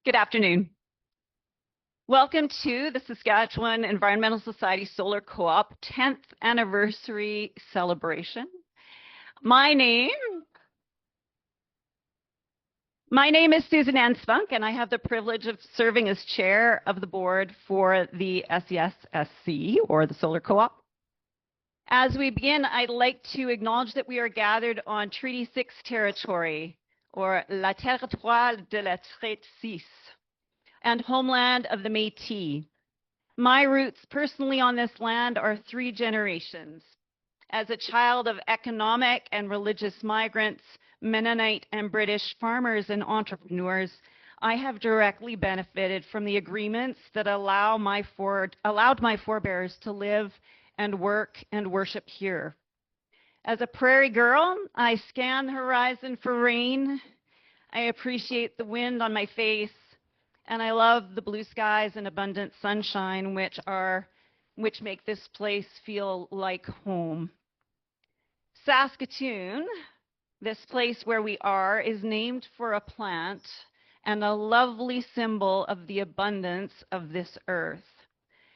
Good afternoon. Welcome to the Saskatchewan Environmental Society Solar Co-op 10th anniversary celebration. My name is Susan Ann Spunk, and I have the privilege of serving as chair of the board for the SESSC, or the Solar Co-op. As we begin, I'd like to acknowledge that we are gathered on Treaty 6 territory, or La Territoire de la Traite 6, and homeland of the Métis. My roots personally on this land are 3 generations. As a child of economic and religious migrants, Mennonite and British farmers and entrepreneurs, I have directly benefited from the agreements that allowed my forebears to live and work and worship here. As a prairie girl, I scan the horizon for rain. I appreciate the wind on my face, and I love the blue skies and abundant sunshine, which make this place feel like home. Saskatoon, this place where we are, is named for a plant and a lovely symbol of the abundance of this earth.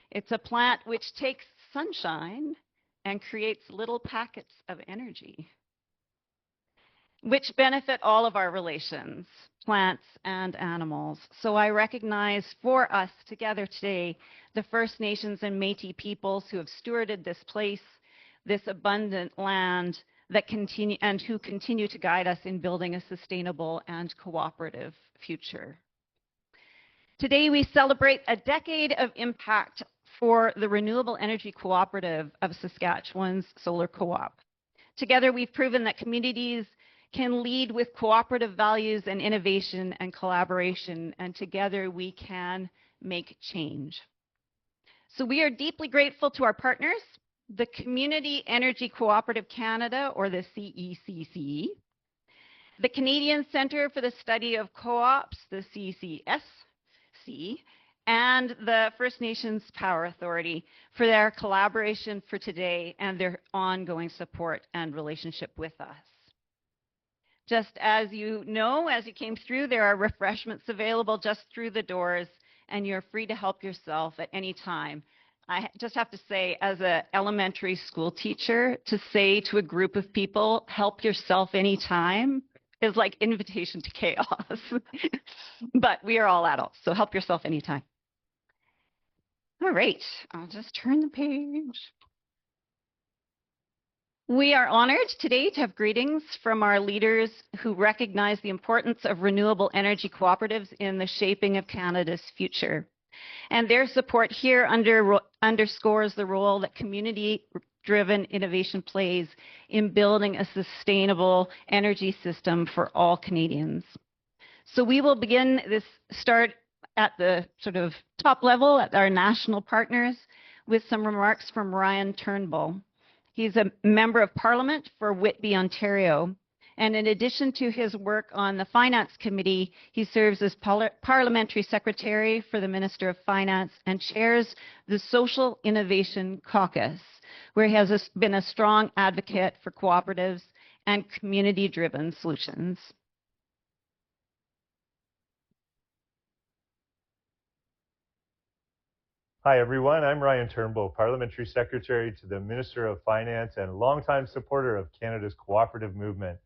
It's a plant which takes sunshine and creates little packets of energy, which benefit all of our relations, plants and animals. So I recognize for us together today the First Nations and Métis peoples who have stewarded this place, this abundant land, who continue to guide us in building a sustainable and cooperative future. Today we celebrate a decade of impact for the Renewable Energy Cooperative of Saskatchewan's Solar Co-op. Together we've proven that communities can lead with cooperative values and innovation and collaboration, and together we can make change. So we are deeply grateful to our partners, the Community Energy Co-operative Canada, or the CECC, the Canadian Centre for the Study of Co-ops, the CCSC, and the First Nations Power Authority for their collaboration for today and their ongoing support and relationship with us. Just as you know, as you came through, there are refreshments available just through the doors, and you're free to help yourself at any time. I just have to say, as an elementary school teacher, to say to a group of people, help yourself anytime, is like invitation to chaos. But we are all adults, so help yourself anytime. All right, I'll just turn the page. We are honored today to have greetings from our leaders who recognize the importance of renewable energy cooperatives in the shaping of Canada's future. And their support here underscores the role that community-driven innovation plays in building a sustainable energy system for all Canadians. So we will begin start at the sort of top level at our national partners with some remarks from Ryan Turnbull. He's a member of Parliament for Whitby, Ontario. And in addition to his work on the Finance Committee, he serves as Parliamentary Secretary for the Minister of Finance and chairs the Social Innovation Caucus, where he has been a strong advocate for cooperatives and community-driven solutions. Hi everyone, I'm Ryan Turnbull, Parliamentary Secretary to the Minister of Finance and longtime supporter of Canada's cooperative movement.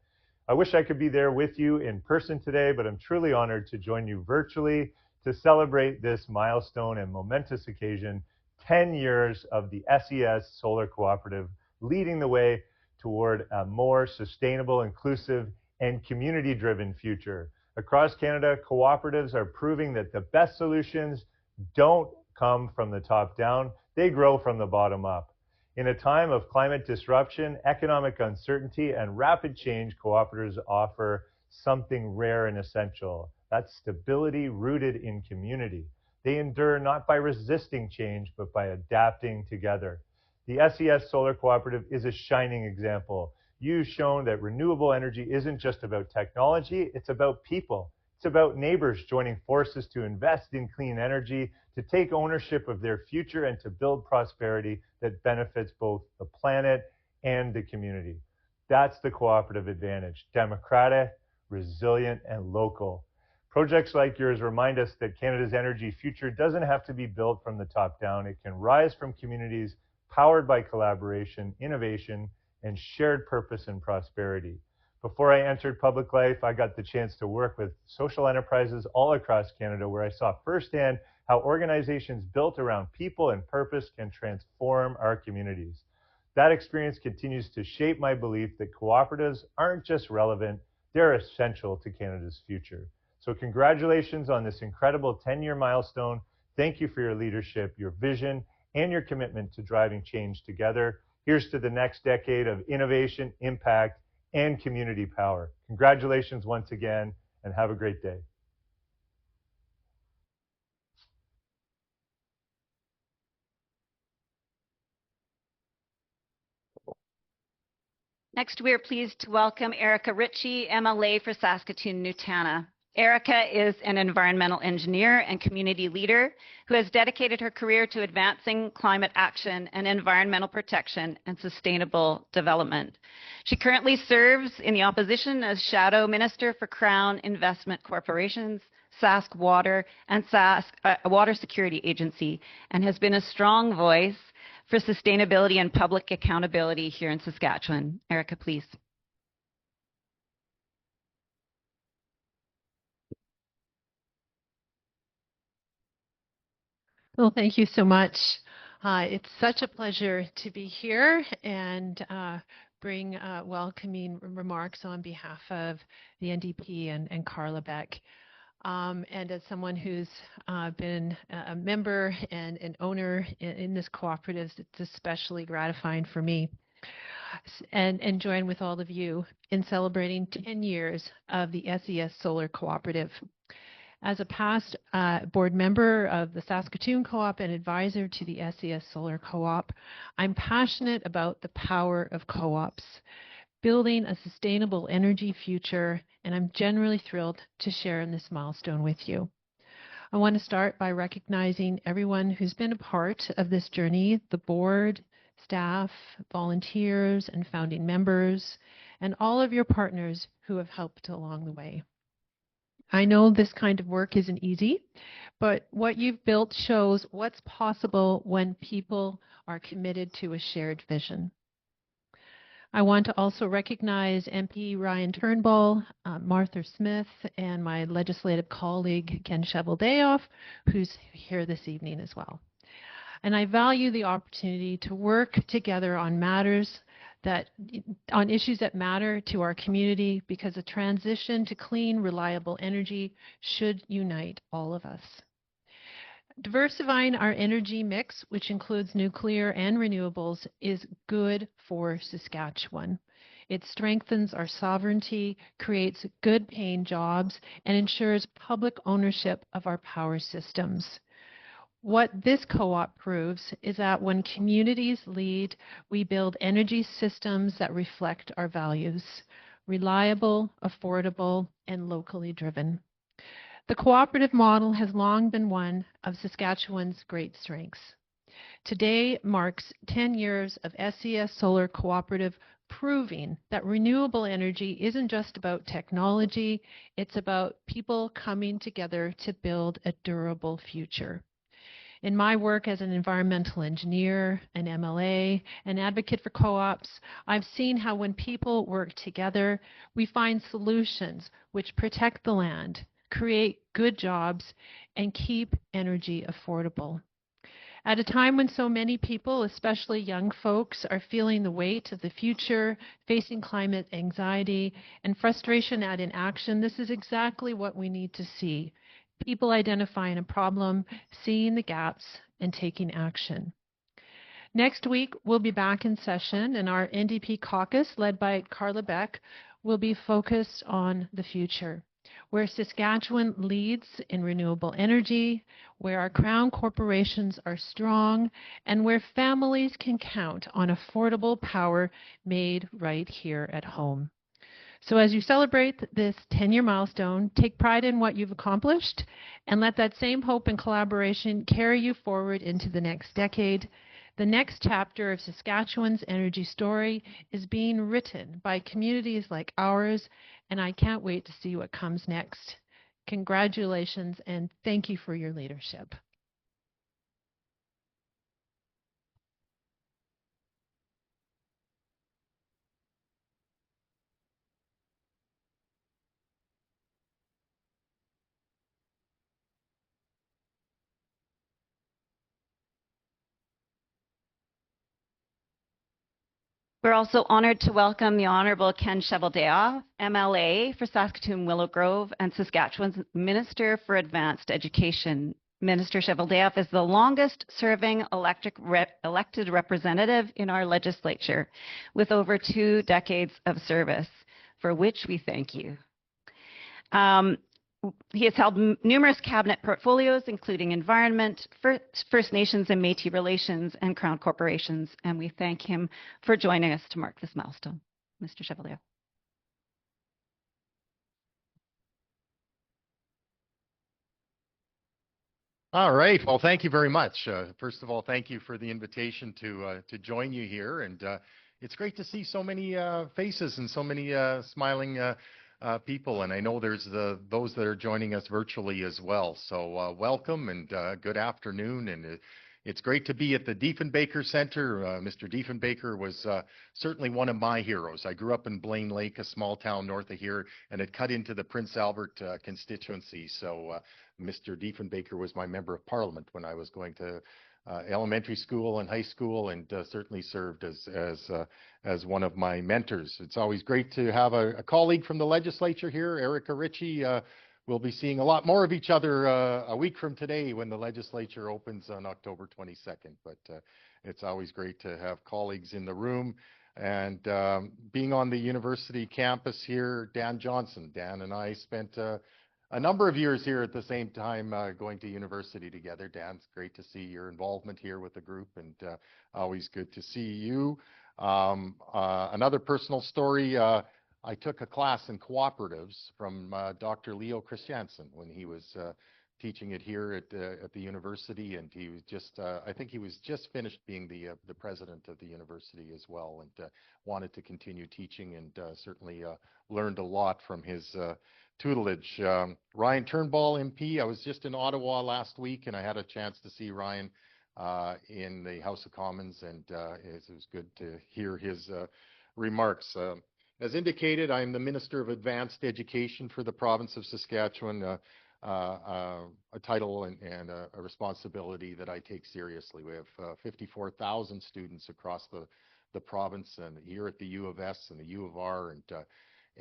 I wish I could be there with you in person today, but I'm truly honored to join you virtually to celebrate this milestone and momentous occasion, 10 years of the SES Solar Cooperative leading the way toward a more sustainable, inclusive, and community-driven future. Across Canada, cooperatives are proving that the best solutions don't come from the top down, they grow from the bottom up. In a time of climate disruption, economic uncertainty, and rapid change, cooperatives offer something rare and essential. That's stability rooted in community. They endure not by resisting change, but by adapting together. The SES Solar Cooperative is a shining example. You've shown that renewable energy isn't just about technology, it's about people. It's about neighbors joining forces to invest in clean energy, to take ownership of their future, and to build prosperity that benefits both the planet and the community. That's the cooperative advantage: democratic, resilient, and local. Projects like yours remind us that Canada's energy future doesn't have to be built from the top down. It can rise from communities powered by collaboration, innovation, and shared purpose and prosperity. Before I entered public life, I got the chance to work with social enterprises all across Canada, where I saw firsthand how organizations built around people and purpose can transform our communities. That experience continues to shape my belief that cooperatives aren't just relevant, they're essential to Canada's future. So congratulations on this incredible 10-year milestone. Thank you for your leadership, your vision, and your commitment to driving change together. Here's to the next decade of innovation, impact, and community power. Congratulations once again, and have a great day. Next, we are pleased to welcome Erica Ritchie, MLA for Saskatoon-Nutana. Erica is an environmental engineer and community leader who has dedicated her career to advancing climate action and environmental protection and sustainable development. She currently serves in the opposition as Shadow Minister for Crown Investment Corporations, Sask Water, and Sask Water Security Agency, and has been a strong voice for sustainability and public accountability here in Saskatchewan. Erica, please. Well, thank you so much. It's such a pleasure to be here and bring welcoming remarks on behalf of the NDP and Carla Beck. And as someone who's been a member and an owner in this cooperative, it's especially gratifying for me. And join with all of you in celebrating 10 years of the SES Solar Cooperative. As a past board member of the Saskatoon Co-op and advisor to the SES Solar Co-op, I'm passionate about the power of co-ops, building a sustainable energy future, and I'm generally thrilled to share in this milestone with you. I want to start by recognizing everyone who's been a part of this journey, the board, staff, volunteers, and founding members, and all of your partners who have helped along the way. I know this kind of work isn't easy, but what you've built shows what's possible when people are committed to a shared vision. I want to also recognize MP Ryan Turnbull, Martha Smith, and my legislative colleague Ken Cheveldayoff, who's here this evening as well. And I value the opportunity to work together on issues that matter to our community, because a transition to clean, reliable energy should unite all of us. Diversifying our energy mix, which includes nuclear and renewables, is good for Saskatchewan. It strengthens our sovereignty, creates good paying jobs, and ensures public ownership of our power systems. What this co-op proves is that when communities lead, we build energy systems that reflect our values: reliable, affordable, and locally driven. The cooperative model has long been one of Saskatchewan's great strengths. Today marks 10 years of SES Solar Cooperative proving that renewable energy isn't just about technology, it's about people coming together to build a durable future. In my work as an environmental engineer, an MLA, an advocate for co-ops, I've seen how when people work together, we find solutions which protect the land, create good jobs, and keep energy affordable. At a time when so many people, especially young folks, are feeling the weight of the future, facing climate anxiety and frustration at inaction, this is exactly what we need to see. People identifying a problem, seeing the gaps, and taking action. Next week, we'll be back in session, and our NDP caucus, led by Carla Beck, will be focused on the future, where Saskatchewan leads in renewable energy, where our crown corporations are strong, and where families can count on affordable power made right here at home. So as you celebrate this 10-year milestone, take pride in what you've accomplished and let that same hope and collaboration carry you forward into the next decade. The next chapter of Saskatchewan's energy story is being written by communities like ours, and I can't wait to see what comes next. Congratulations, and thank you for your leadership. We're also honored to welcome the Honourable Ken Cheveldayoff, MLA for Saskatoon Willow Grove and Saskatchewan's Minister for Advanced Education. Minister Cheveldayoff is the longest serving elected representative in our legislature with over 2 decades of service, for which we thank you. He has held numerous cabinet portfolios, including environment, First Nations and Métis relations, and Crown corporations, and we thank him for joining us to mark this milestone. Mr. Cheveldayoff. All right. Well, thank you very much. First of all, thank you for the invitation to join you here, and it's great to see so many faces and so many smiling people, and I know there's those that are joining us virtually as well. So welcome and good afternoon, and it's great to be at the Diefenbaker Center. Mr. Diefenbaker was certainly one of my heroes. I grew up in Blaine Lake, a small town north of here, and it cut into the Prince Albert constituency. So Mr. Diefenbaker was my member of parliament when I was going to elementary school and high school, and certainly served as one of my mentors. It's always great to have a colleague from the legislature here, Erica Ritchie. We'll be seeing a lot more of each other a week from today when the legislature opens on October 22nd. But it's always great to have colleagues in the room. And being on the university campus here, Dan Johnson. Dan and I spent a number of years here at the same time going to university together. Dan, it's great to see your involvement here with the group, and always good to see you. Another personal story, I took a class in cooperatives from Dr. Leo Christiansen when he was teaching it here at the university, and he was just, I think he was just finished being the president of the university as well, and wanted to continue teaching, and certainly learned a lot from his tutelage. Ryan Turnbull, MP, I was just in Ottawa last week, and I had a chance to see Ryan in the House of Commons, and it was good to hear his remarks. As indicated, I am the Minister of Advanced Education for the province of Saskatchewan, a title and a responsibility that I take seriously. We have 54,000 students across the province, and here at the U of S and the U of R,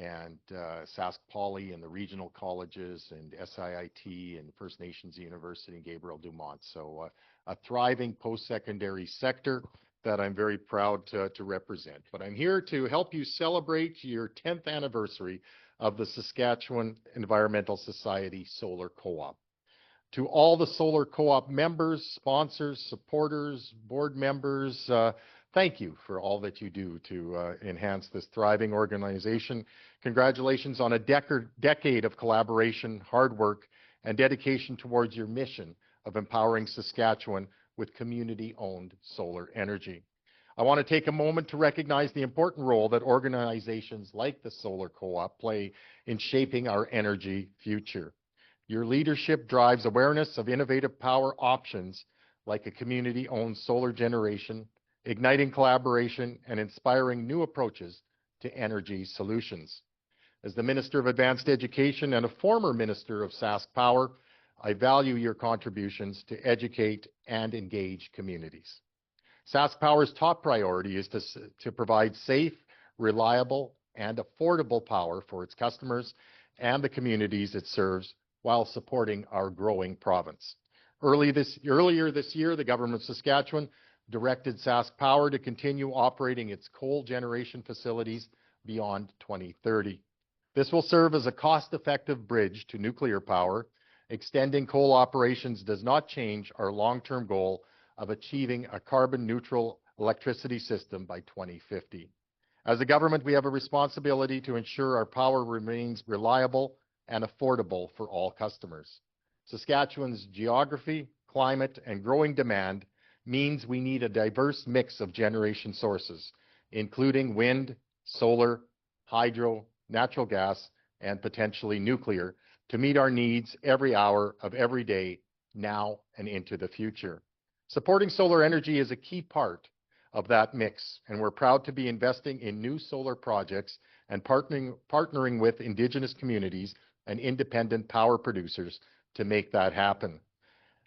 and Sask Poly and the regional colleges, and SIIT and First Nations University and Gabriel Dumont. So a thriving post-secondary sector that I'm very proud to represent. But I'm here to help you celebrate your 10th anniversary of the Saskatchewan Environmental Society Solar Co-op. To all the Solar Co-op members, sponsors, supporters, board members, thank you for all that you do to enhance this thriving organization. Congratulations on a decade of collaboration, hard work, and dedication towards your mission of empowering Saskatchewan with community-owned solar energy. I want to take a moment to recognize the important role that organizations like the Solar Co-op play in shaping our energy future. Your leadership drives awareness of innovative power options like a community-owned solar generation, igniting collaboration, and inspiring new approaches to energy solutions. As the Minister of Advanced Education and a former Minister of Sask Power, I value your contributions to educate and engage communities. Sask Power's top priority is to provide safe, reliable, and affordable power for its customers and the communities it serves while supporting our growing province. Earlier this year, the Government of Saskatchewan directed Sask Power to continue operating its coal generation facilities beyond 2030. This will serve as a cost-effective bridge to nuclear power. Extending coal operations does not change our long-term goal of achieving a carbon-neutral electricity system by 2050. As a government, we have a responsibility to ensure our power remains reliable and affordable for all customers. Saskatchewan's geography, climate, and growing demand means we need a diverse mix of generation sources, including wind, solar, hydro, natural gas, and potentially nuclear, to meet our needs every hour of every day, now and into the future. Supporting solar energy is a key part of that mix, and we're proud to be investing in new solar projects and partnering with Indigenous communities and independent power producers to make that happen.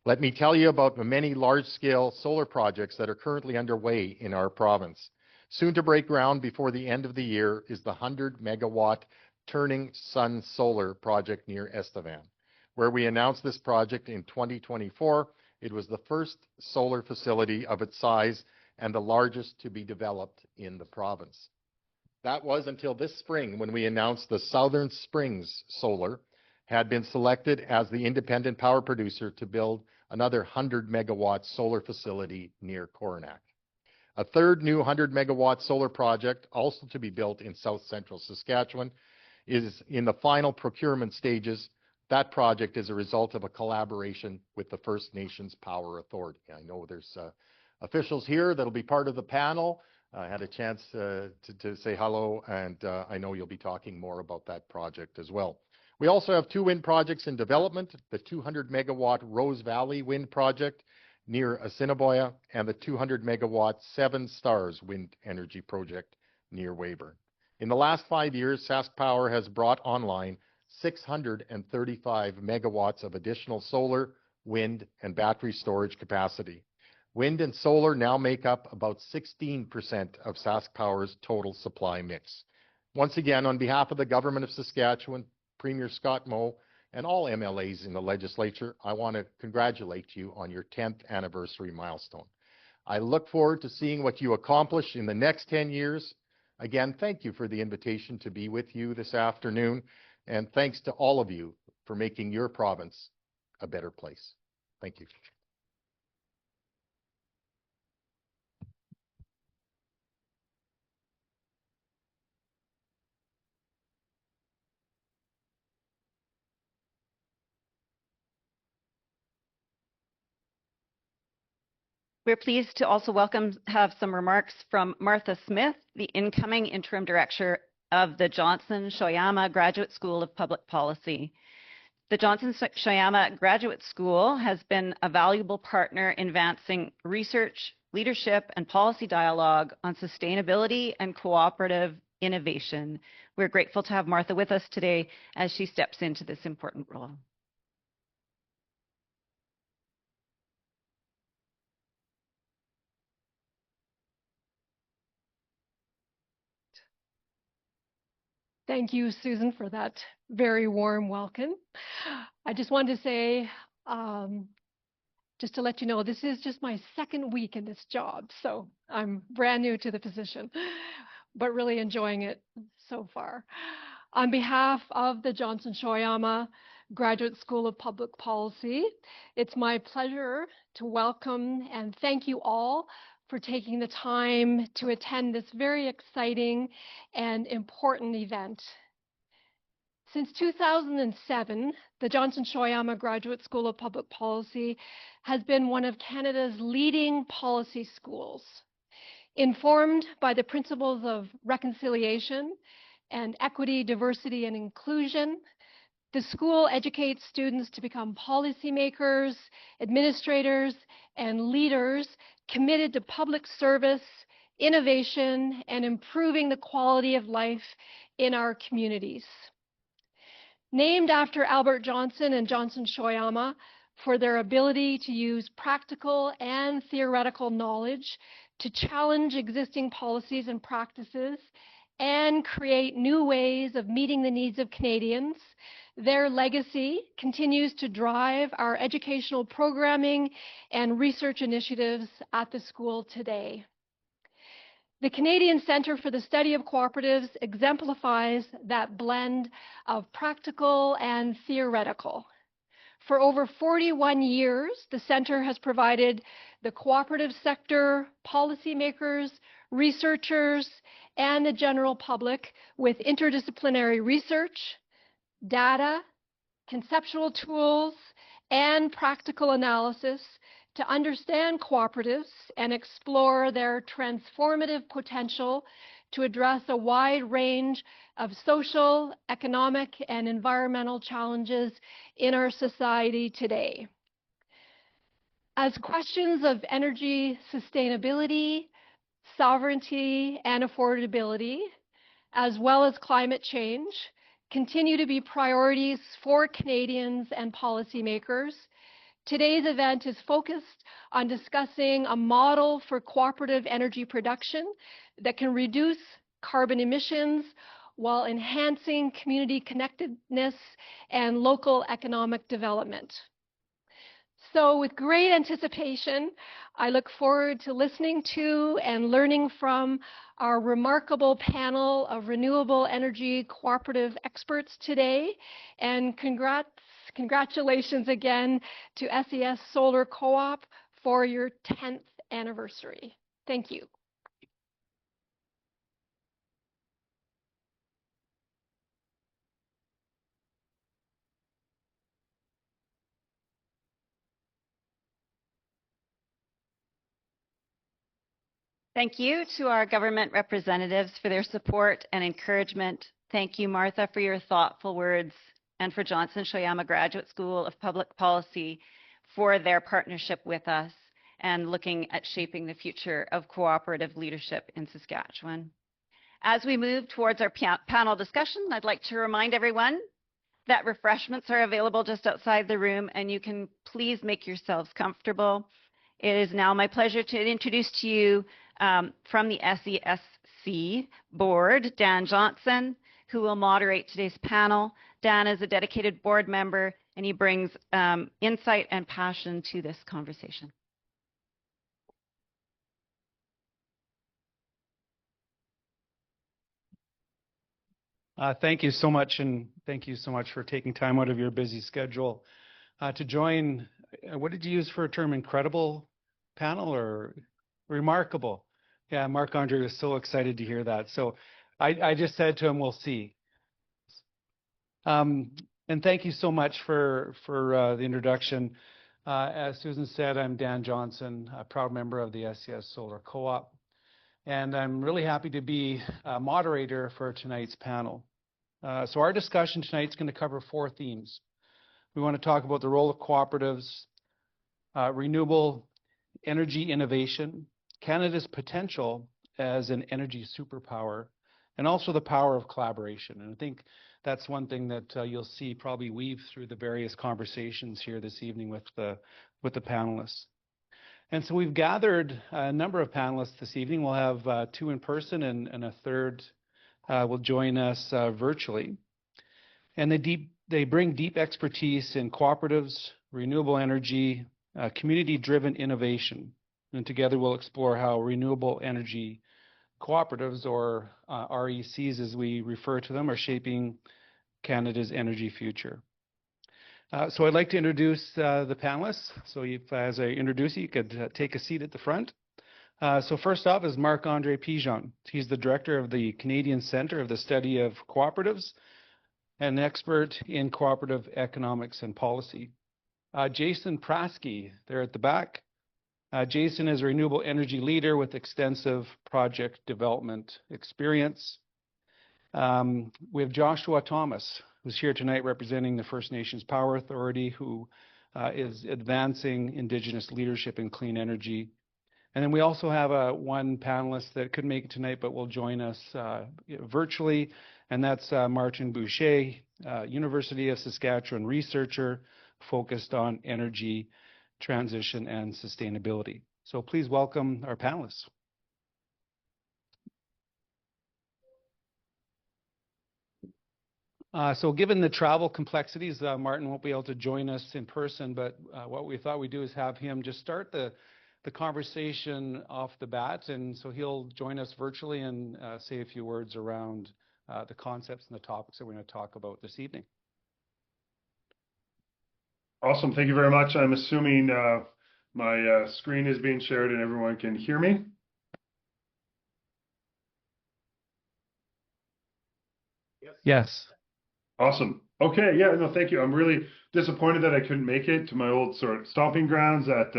Let me tell you about the many large-scale solar projects that are currently underway in our province. Soon to break ground before the end of the year is the 100-megawatt Turning Sun Solar project near Estevan, where we announced this project in 2024. It was the first solar facility of its size and the largest to be developed in the province. That was until this spring when we announced the Southern Springs Solar had been selected as the independent power producer to build another 100-megawatt solar facility near Coronach. A third new 100-megawatt solar project, also to be built in south-central Saskatchewan, is in the final procurement stages. That project is a result of a collaboration with the First Nations Power Authority. I know there's officials here that'll be part of the panel. I had a chance to say hello, and I know you'll be talking more about that project as well. We also have two wind projects in development, the 200-megawatt Rose Valley Wind Project near Assiniboia and the 200-megawatt Seven Stars Wind Energy Project near Weyburn. In the last 5 years, SaskPower has brought online 635 megawatts of additional solar, wind, and battery storage capacity. Wind and solar now make up about 16% of SaskPower's total supply mix. Once again, on behalf of the Government of Saskatchewan, Premier Scott Moe, and all MLAs in the legislature, I want to congratulate you on your 10th anniversary milestone. I look forward to seeing what you accomplish in the next 10 years. Again, thank you for the invitation to be with you this afternoon, and thanks to all of you for making your province a better place. Thank you. We're pleased to also have some remarks from Martha Smith, the incoming interim director of the Johnson-Shoyama Graduate School of Public Policy. The Johnson-Shoyama Graduate School has been a valuable partner in advancing research, leadership, and policy dialogue on sustainability and cooperative innovation. We're grateful to have Martha with us today as she steps into this important role. Thank you, Susan, for that very warm welcome. I just wanted to say, just to let you know, this is just my second week in this job, so I'm brand new to the position, but really enjoying it so far. On behalf of the Johnson-Shoyama Graduate School of Public Policy, it's my pleasure to welcome and thank you all for taking the time to attend this very exciting and important event. Since 2007, the Johnson-Shoyama Graduate School of Public Policy has been one of Canada's leading policy schools. Informed by the principles of reconciliation and equity, diversity, and inclusion, the school educates students to become policymakers, administrators, and leaders committed to public service, innovation, and improving the quality of life in our communities. Named after Albert Johnson and Johnson-Shoyama for their ability to use practical and theoretical knowledge to challenge existing policies and practices and create new ways of meeting the needs of Canadians, their legacy continues to drive our educational programming and research initiatives at the school today. The Canadian Centre for the Study of Co-operatives exemplifies that blend of practical and theoretical. For over 41 years, the Centre has provided the cooperative sector, policymakers, researchers, and the general public with interdisciplinary research, data, conceptual tools, and practical analysis to understand cooperatives and explore their transformative potential to address a wide range of social, economic, and environmental challenges in our society today. As questions of energy sustainability, sovereignty, and affordability, as well as climate change, continue to be priorities for Canadians and policymakers, today's event is focused on discussing a model for cooperative energy production that can reduce carbon emissions while enhancing community connectedness and local economic development. So with great anticipation, I look forward to listening to and learning from our remarkable panel of renewable energy cooperative experts today. And congratulations again to SES Solar Co-op for your 10th anniversary. Thank you. Thank you to our government representatives for their support and encouragement. Thank you, Martha, for your thoughtful words, and for Johnson Shoyama Graduate School of Public Policy for their partnership with us and looking at shaping the future of cooperative leadership in Saskatchewan. As we move towards our panel discussion, I'd like to remind everyone that refreshments are available just outside the room, and you can please make yourselves comfortable. It is now my pleasure to introduce to you from the SESC board, Dan Johnson, who will moderate today's panel. Dan is a dedicated board member, and he brings insight and passion to this conversation. Thank you so much, and thank you so much for taking time out of your busy schedule to join. What did you use for a term? Incredible panel or remarkable? Yeah, Marc-Andre was so excited to hear that. So I just said to him, we'll see. And thank you so much for the introduction. As Susan said, I'm Dan Johnson, a proud member of the SES Solar Co-op. And I'm really happy to be a moderator for tonight's panel. So our discussion tonight is going to cover 4 themes. We want to talk about the role of cooperatives, renewable energy innovation, Canada's potential as an energy superpower, and also the power of collaboration. And I think that's one thing that you'll see probably weave through the various conversations here this evening with the panelists. And so we've gathered a number of panelists this evening. We'll have 2 in person and a third will join us virtually. And they bring deep expertise in cooperatives, renewable energy, community-driven innovation. And together we'll explore how renewable energy cooperatives, or RECs as we refer to them, are shaping Canada's energy future. So I'd like to introduce the panelists. So as I introduce you could take a seat at the front. So first off is Marc-Andre Pigeon. He's the director of the Canadian Centre of the Study of Co-operatives, an expert in cooperative economics and policy. Jason Praske, there at the back. Jason is a renewable energy leader with extensive project development experience. We have Joshua Thomas, who's here tonight representing the First Nations Power Authority, who is advancing Indigenous leadership in clean energy. And then we also have one panelist that couldn't make it tonight but will join us virtually, and that's Martin Boucher, University of Saskatchewan researcher focused on energy transition and sustainability. So please welcome our panelists. So given the travel complexities, Martin won't be able to join us in person, but what we thought we'd do is have him just start the conversation off the bat, and so he'll join us virtually and say a few words around the concepts and the topics that we're going to talk about this evening. Awesome, thank you very much. I'm assuming my screen is being shared and everyone can hear me. Yes. Awesome. Okay, yeah, no, thank you. I'm really disappointed that I couldn't make it to my old sort of stomping grounds at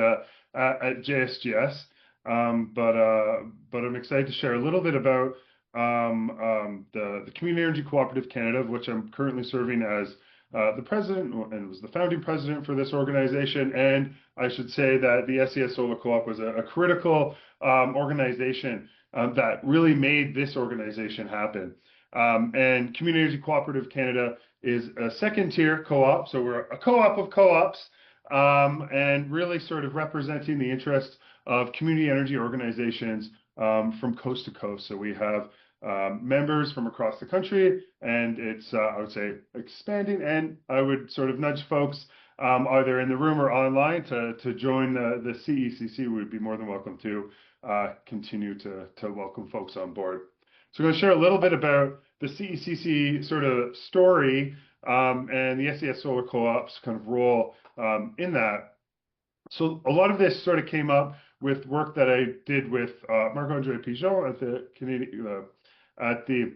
at JSGS. But I'm excited to share a little bit about the Community Energy Co-operative Canada, of which I'm currently serving as the president and was the founding president for this organization. And I should say that the SES Solar Co-op was a critical organization that really made this organization happen. And Community Energy Cooperative Canada is a second-tier co-op, so we're a co-op of co-ops, and really sort of representing the interests of community energy organizations from coast to coast. So we have members from across the country, and it's, I would say, expanding. And I would sort of nudge folks either in the room or online to join the CECC. We would be more than welcome to continue to welcome folks on board. So I'm going to share a little bit about the CECC sort of story and the SES Solar Co-op's kind of role in that. So a lot of this sort of came up with work that I did with Marc-Andre Pigeon at the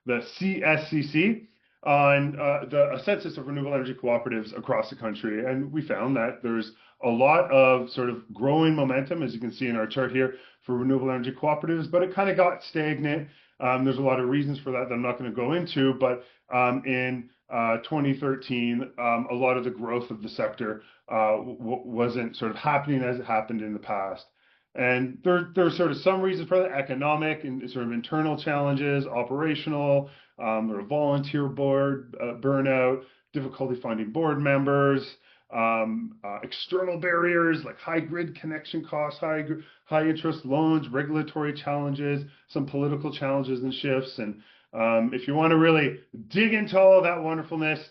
CCSC on a census of renewable energy cooperatives across the country. And we found that there's a lot of sort of growing momentum, as you can see in our chart here, for renewable energy cooperatives, but it kind of got stagnant. There's a lot of reasons for that I'm not going to go into, but in 2013, a lot of the growth of the sector wasn't sort of happening as it happened in the past. And there's sort of some reasons for that: economic and sort of internal challenges, operational, or volunteer board burnout, difficulty finding board members, external barriers like high grid connection costs, high interest loans, regulatory challenges, some political challenges and shifts. And if you want to really dig into all of that wonderfulness,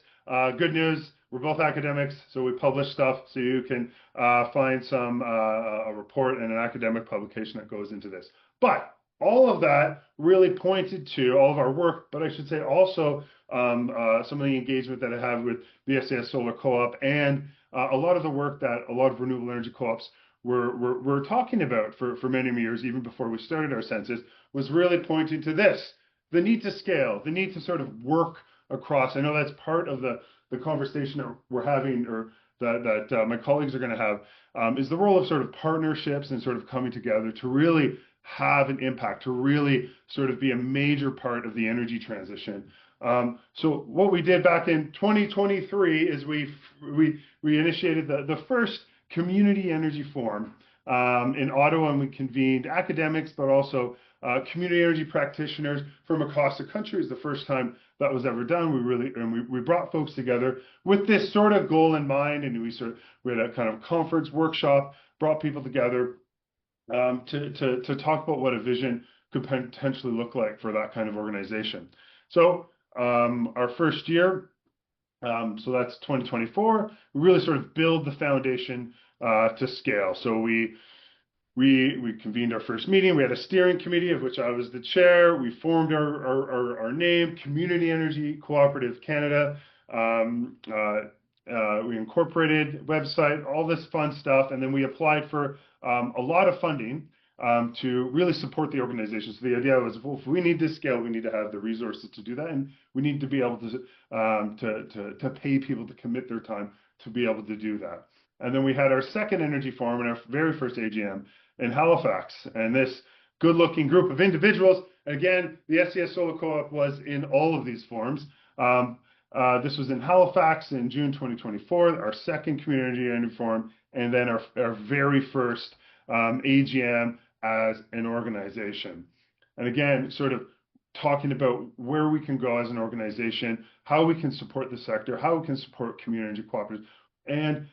good news, we're both academics, so we publish stuff, so you can find a report and an academic publication that goes into this. But all of that really pointed to all of our work, but I should say also some of the engagement that I have with the SES Solar Co-op and a lot of the work that a lot of renewable energy co-ops were talking about for many years, even before we started our census, was really pointing to this: the need to scale, the need to sort of work across. I know that's part of the conversation that we're having, or that my colleagues are going to have, is the role of sort of partnerships and sort of coming together to really have an impact, to really sort of be a major part of the energy transition. So what we did back in 2023 is we initiated the first Community Energy Forum in Ottawa, and we convened academics, but also community energy practitioners from across the country. It's the first time that was ever done. We brought folks together with this sort of goal in mind, and we had a kind of conference workshop, brought people together to talk about what a vision could potentially look like for that kind of organization. So our first year, so that's 2024, we really sort of build the foundation to scale. So we convened our first meeting. We had a steering committee of which I was the chair. We formed our name, Community Energy Cooperative Canada. We incorporated website, all this fun stuff, and then we applied for a lot of funding to really support the organization. So the idea was, well, if we need to scale, we need to have the resources to do that, and we need to be able to pay people to commit their time to be able to do that. And then we had our second energy forum and our very first AGM in Halifax. And this good-looking group of individuals, again, the SES Solar Co-op was in all of these forums. This was in Halifax in June 2024, our second Community Energy Forum, and then our very first AGM as an organization. And again, sort of talking about where we can go as an organization, how we can support the sector, how we can support community energy cooperatives, and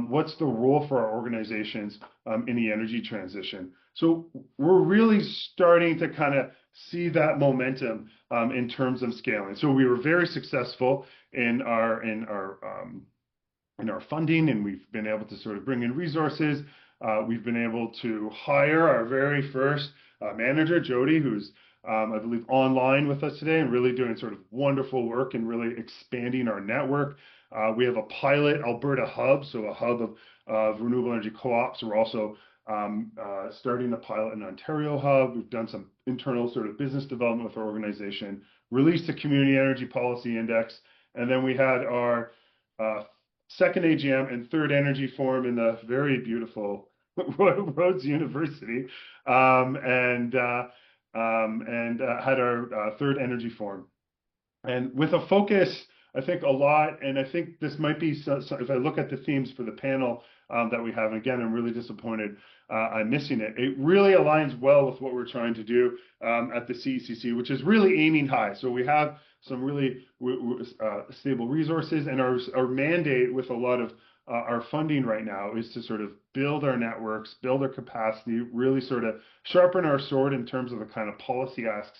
what's the role for our organizations in the energy transition. So we're really starting to kind of see that momentum in terms of scaling. So we were very successful in our funding, and we've been able to sort of bring in resources. We've been able to hire our very first manager, Jody, who's I believe online with us today and really doing sort of wonderful work and really expanding our network. We have a pilot Alberta hub, so a hub of renewable energy co-ops. We're also starting a pilot in Ontario hub. We've done some internal sort of business development with our organization, released a community energy policy index, and then we had our second AGM and third energy forum in the very beautiful Rhodes University, and had our third energy forum. And with a focus, I think a lot, and I think this might be, so if I look at the themes for the panel that we have, and again, I'm really disappointed I'm missing it. It really aligns well with what we're trying to do at the CECC, which is really aiming high. So we have some really stable resources, and our mandate with a lot of our funding right now is to sort of build our networks, build our capacity, really sort of sharpen our sword in terms of the kind of policy asks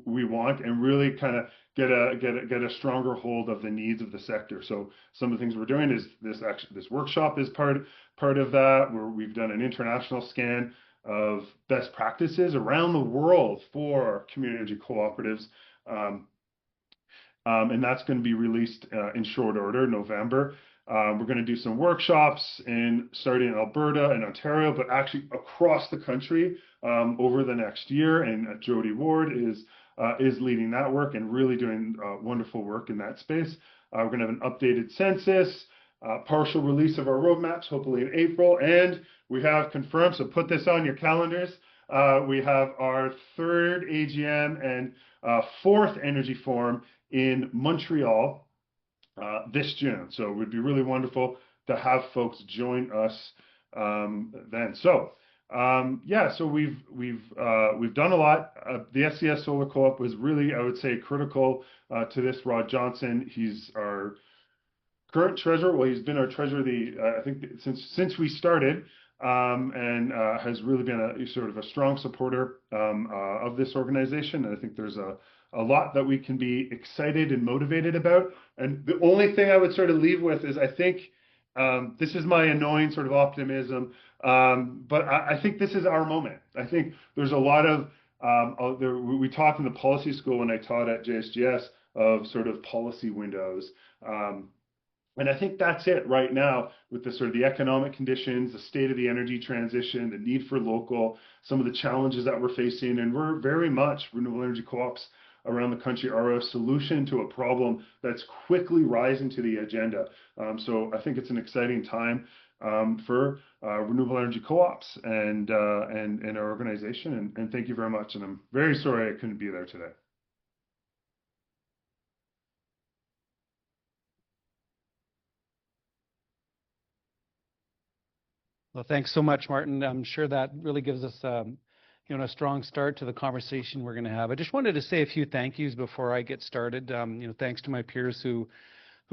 we want, and really kind of get a stronger hold of the needs of the sector. So some of the things we're doing is this workshop is part of that, where we've done an international scan of best practices around the world for community energy cooperatives. And that's going to be released in short order, November. We're going to do some workshops starting in Alberta and Ontario, but actually across the country over the next year. And Jody Ward is leading that work and really doing wonderful work in that space. We're going to have an updated census, partial release of our roadmaps, hopefully in April. And we have confirmed, so put this on your calendars, we have our third AGM and fourth energy forum in Montreal this June. So it would be really wonderful to have folks join us then. So so we've done a lot. The SES Solar Co-op was really, I would say, critical to this. Rod Johnson, he's our current treasurer. Well, he's been our treasurer I think since we started, and has really been a sort of a strong supporter of this organization. And I think there's a lot that we can be excited and motivated about. And the only thing I would sort of leave with is I think this is my annoying sort of optimism, but I think this is our moment. I think there's a lot of, we talked in the policy school when I taught at JSGS of sort of policy windows. And I think that's it right now with the sort of the economic conditions, the state of the energy transition, the need for local, some of the challenges that we're facing. And we're very much, renewable energy co-ops around the country are a solution to a problem that's quickly rising to the agenda. So I think it's an exciting time for renewable energy co-ops and our organization. And thank you very much. And I'm very sorry I couldn't be there today. Well, thanks so much, Martin. I'm sure that really gives us a strong start to the conversation we're going to have. I just wanted to say a few thank yous before I get started. Thanks to my peers who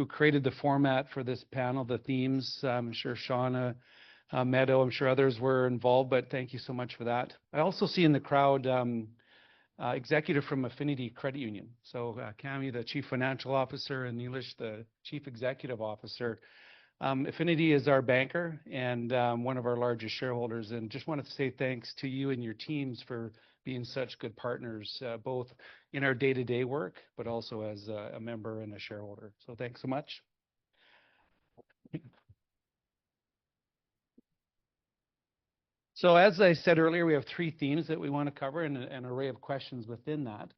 created the format for this panel, the themes. I'm sure Shauna, Meadow, I'm sure others were involved, but thank you so much for that. I also see in the crowd executive from Affinity Credit Union. So Cami, the Chief Financial Officer, and Neelish, the Chief Executive Officer. Affinity is our banker and one of our largest shareholders, and just wanted to say thanks to you and your teams for being such good partners, both in our day-to-day work, but also as a member and a shareholder. So thanks so much. So as I said earlier, we have three themes that we want to cover and an array of questions within that.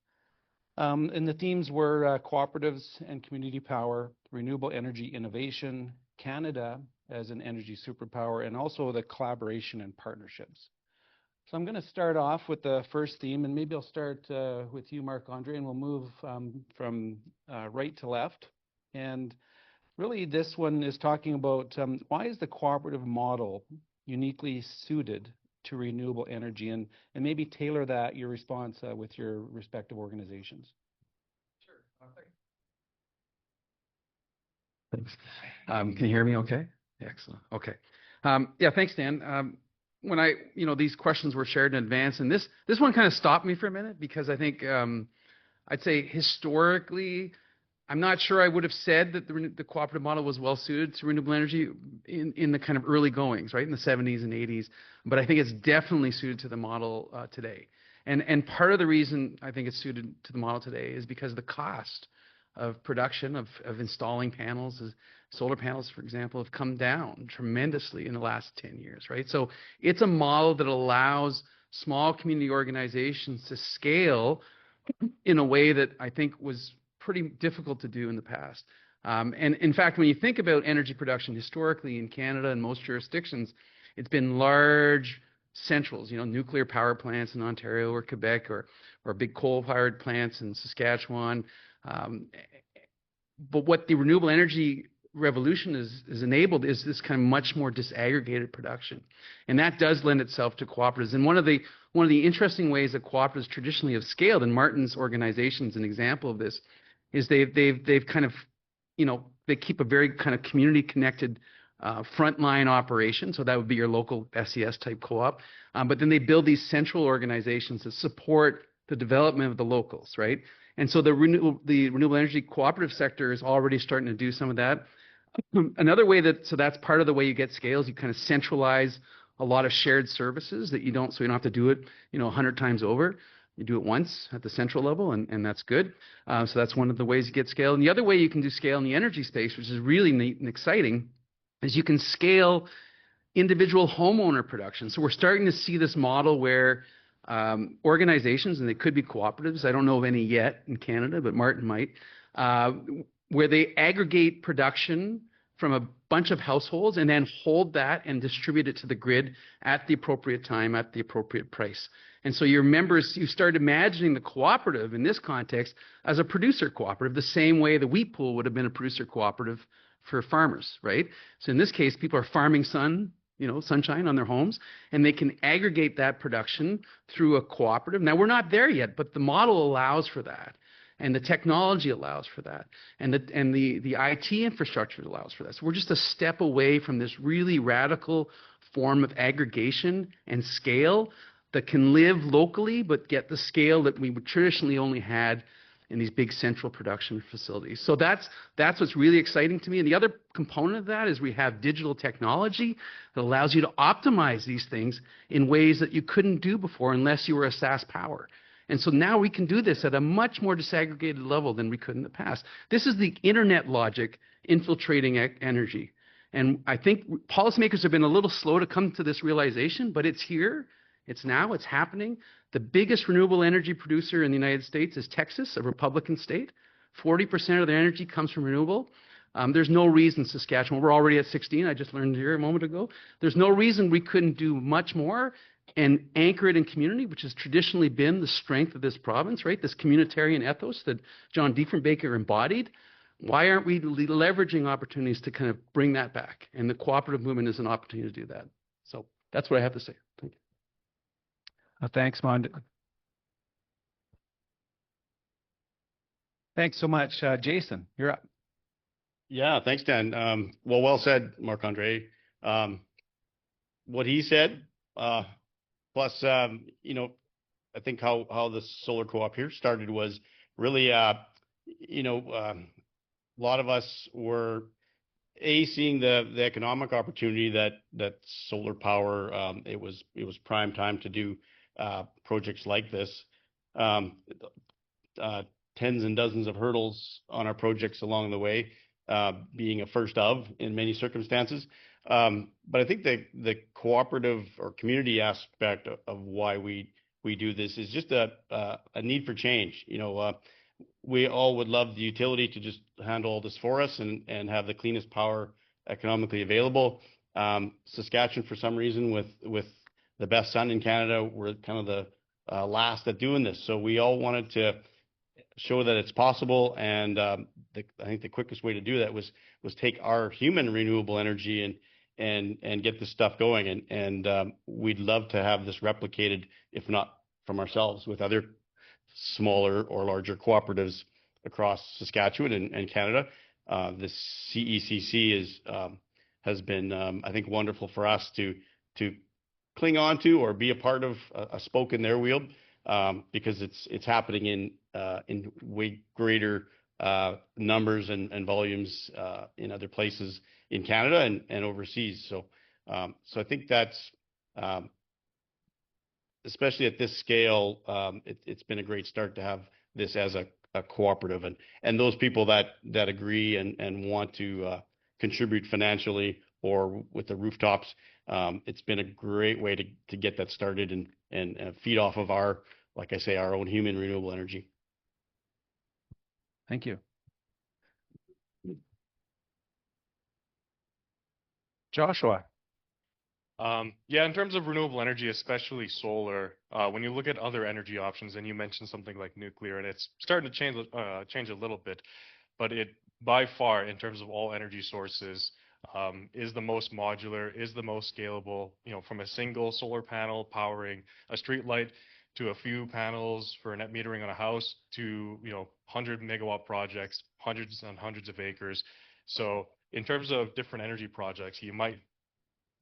And the themes were cooperatives and community power, renewable energy innovation, Canada as an energy superpower, and also the collaboration and partnerships. So I'm going to start off with the first theme, and maybe I'll start with you, Marc-Andre, and we'll move from right to left. And really this one is talking about why is the cooperative model uniquely suited to renewable energy, and maybe tailor that, your response with your respective organizations. Sure. Thanks. Can you hear me okay? Excellent. Okay. Yeah, thanks, Dan. When these questions were shared in advance, and this one kind of stopped me for a minute because I think I'd say historically, I'm not sure I would have said that the cooperative model was well suited to renewable energy in the kind of early goings, right, in the 70s and 80s. But I think it's definitely suited to the model today. And part of the reason I think it's suited to the model today is because the cost of production of installing panels, solar panels, for example, have come down tremendously in the last 10 years, right? So it's a model that allows small community organizations to scale in a way that I think was pretty difficult to do in the past. And in fact, when you think about energy production historically in Canada and most jurisdictions, it's been large centrals, nuclear power plants in Ontario or Quebec, or big coal-fired plants in Saskatchewan. But what the renewable energy revolution is enabled is this kind of much more disaggregated production, and that does lend itself to cooperatives. And one of the interesting ways that cooperatives traditionally have scaled, and Martin's organization is an example of this, is they've kind of, they keep a very kind of community connected frontline operation. So that would be your local SES type co-op, but then they build these central organizations that support the development of the locals, right? And so the renewable energy cooperative sector is already starting to do some of that. Another way so that's part of the way you get scale is you kind of centralize a lot of shared services so you don't have to do it, 100 times over. You do it once at the central level, and that's good. So that's one of the ways you get scale. And the other way you can do scale in the energy space, which is really neat and exciting, is you can scale individual homeowner production. So we're starting to see this model where organizations, and they could be cooperatives, I don't know of any yet in Canada, but Martin might, where they aggregate production from a bunch of households and then hold that and distribute it to the grid at the appropriate time, at the appropriate price. And so your members, you start imagining the cooperative in this context as a producer cooperative, the same way the wheat pool would have been a producer cooperative for farmers, right? So in this case, people are farming sunshine on their homes, and they can aggregate that production through a cooperative. Now, we're not there yet, but the model allows for that, and the technology allows for that, and the IT infrastructure allows for that. So we're just a step away from this really radical form of aggregation and scale that can live locally, but get the scale that we would traditionally only had in these big central production facilities. So that's what's really exciting to me. And the other component of that is we have digital technology that allows you to optimize these things in ways that you couldn't do before unless you were a SAS power. And so now we can do this at a much more disaggregated level than we could in the past. This is the internet logic infiltrating energy. And I think policymakers have been a little slow to come to this realization, but it's here. It's now. It's happening. The biggest renewable energy producer in the United States is Texas, a Republican state. 40% of their energy comes from renewable. There's no reason Saskatchewan, we're already at 16, I just learned here a moment ago. There's no reason we couldn't do much more and anchor it in community, which has traditionally been the strength of this province, right? This communitarian ethos that John Diefenbaker embodied. Why aren't we leveraging opportunities to kind of bring that back? And the cooperative movement is an opportunity to do that. So that's what I have to say. Thank you. Thanks, Mond. Thanks so much. Jason, you're up. Yeah, thanks, Dan. Well said, Marc-Andre. What he said, plus, I think how the solar co-op here started was really, a lot of us were seeing the economic opportunity that solar power. It was prime time to do projects like this. Tens and dozens of hurdles on our projects along the way, being a first of in many circumstances. But I think the cooperative or community aspect of why we do this is just a need for change. We all would love the utility to just handle all this for us and have the cleanest power economically available. Saskatchewan, for some reason, with the best sun in Canada, we're kind of the last at doing this. So we all wanted to show that it's possible, and I think the quickest way to do that was take our human renewable energy and get this stuff going. And we'd love to have this replicated, if not from ourselves, with other smaller or larger cooperatives across Saskatchewan and Canada. The CECC has been, I think, wonderful for us to cling on to or be a part of, a spoke in their wheel, because it's happening in way greater numbers and volumes in other places in Canada and overseas. So I think that's, especially at this scale, it's been a great start to have this as a cooperative, and those people that agree and want to contribute financially or with the rooftops. It's been a great way to get that started and feed off of our, like I say, our own human renewable energy. Thank you. Joshua. Yeah, in terms of renewable energy, especially solar, when you look at other energy options, and you mentioned something like nuclear, and it's starting to change a little bit, but it by far, in terms of all energy sources, is the most modular, is the most scalable. You know, from a single solar panel powering a street light to a few panels for net metering on a house to 100 megawatt projects, hundreds and hundreds of acres. So in terms of different energy projects, you might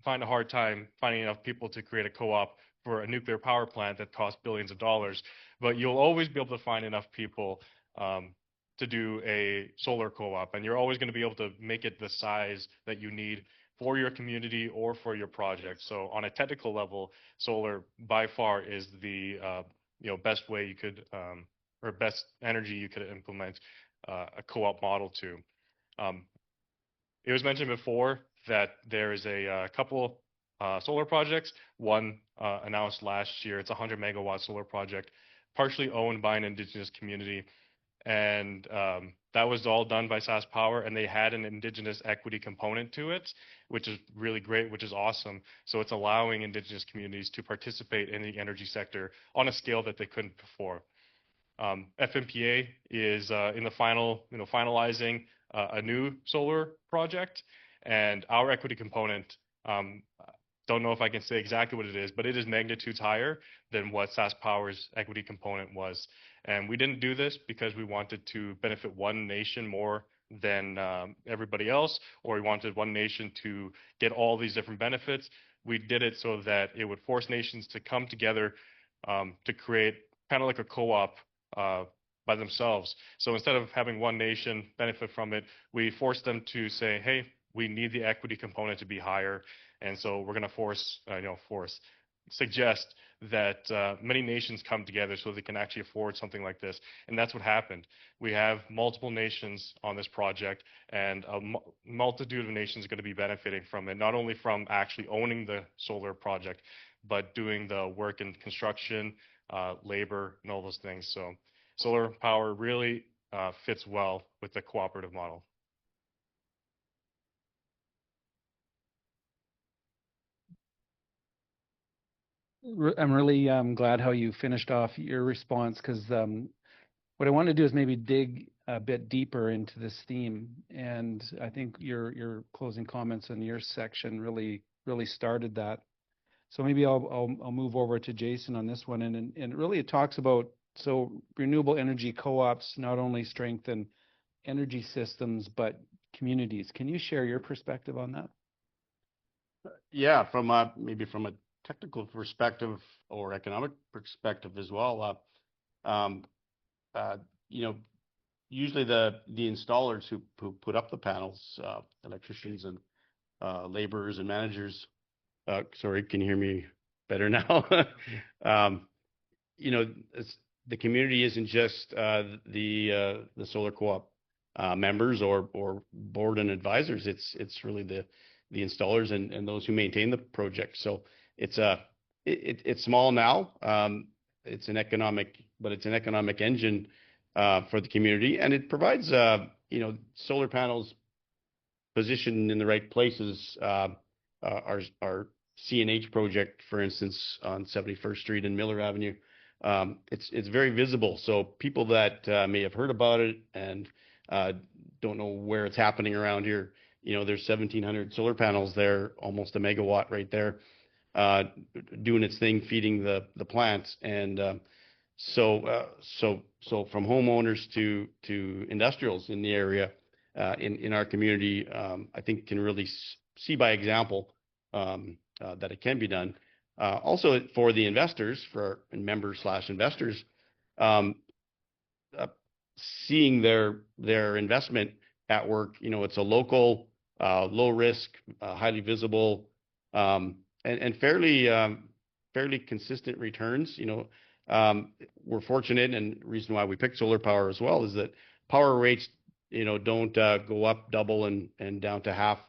find a hard time finding enough people to create a co-op for a nuclear power plant that costs billions of dollars, but you'll always be able to find enough people to do a solar co-op, and you're always going to be able to make it the size that you need for your community or for your project. So on a technical level, solar by far is the best way you could or best energy you could implement a co-op model to. It was mentioned before that there is a couple solar projects. One announced last year. It's a 100 megawatt solar project, partially owned by an Indigenous community. And that was all done by SAS Power, and they had an Indigenous equity component to it, which is really great, which is awesome. So it's allowing Indigenous communities to participate in the energy sector on a scale that they couldn't before. FMPA is in the finalizing a new solar project, and our equity component, don't know if I can say exactly what it is, but it is magnitudes higher than what SAS Power's equity component was. And we didn't do this because we wanted to benefit one nation more than everybody else, or we wanted one nation to get all these different benefits. We did it so that it would force nations to come together to create kind of like a co-op by themselves. So instead of having one nation benefit from it, we forced them to say, hey, we need the equity component to be higher. And so we're going to suggest that many nations come together so they can actually afford something like this. And that's what happened. We have multiple nations on this project, and a multitude of nations are going to be benefiting from it, not only from actually owning the solar project, but doing the work in construction, labor, and all those things. So solar power really fits well with the cooperative model. I'm really glad how you finished off your response, because what I want to do is maybe dig a bit deeper into this theme. And I think your closing comments in your section really started that. So maybe I'll move over to Jason on this one. And really it talks about, so renewable energy co-ops not only strengthen energy systems, but communities. Can you share your perspective on that? Yeah, maybe from a technical perspective or economic perspective as well. Usually the installers who put up the panels, electricians and laborers and managers. Sorry, can you hear me better now? The community isn't just the solar co-op members or board and advisors. It's really the installers and those who maintain the project. So it's small now. It's an economic engine for the community, and it provides solar panels positioned in the right places. Our CNH project, for instance, on 71st Street and Miller Avenue, it's very visible. So people that may have heard about it and don't know where it's happening around here, there's 1,700 solar panels there, almost a megawatt right there, doing its thing, feeding the plants. And so from homeowners to industrials in the area, in our community, I think can really see by example that it can be done. Also for the investors, and members/investors, seeing their investment at work. It's a local, low risk, highly visible, and fairly consistent returns. We're fortunate, and the reason why we picked solar power as well is that power rates, don't go up double and down to half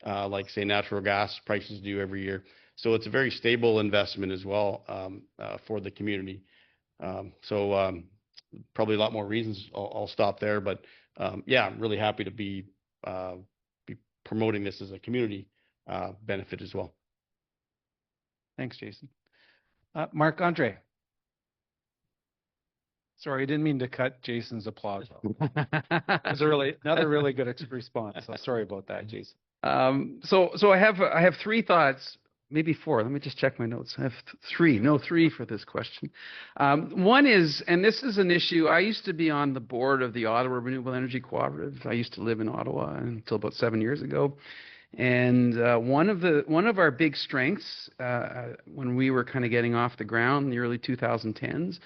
like say natural gas prices do every year. So it's a very stable investment as well for the community. Probably a lot more reasons. I'll stop there, but yeah, I'm really happy to be promoting this as a community benefit as well. Thanks, Jason. Marc-Andre. Sorry, I didn't mean to cut Jason's applause. It was another really good response. So sorry about that, Jason. So I have three thoughts, maybe four. Let me just check my notes. I have three for this question. One is, and this is an issue, I used to be on the board of the Ottawa Renewable Energy Cooperative. I used to live in Ottawa until about 7 years ago. And one of our big strengths when we were kind of getting off the ground in the early 2010s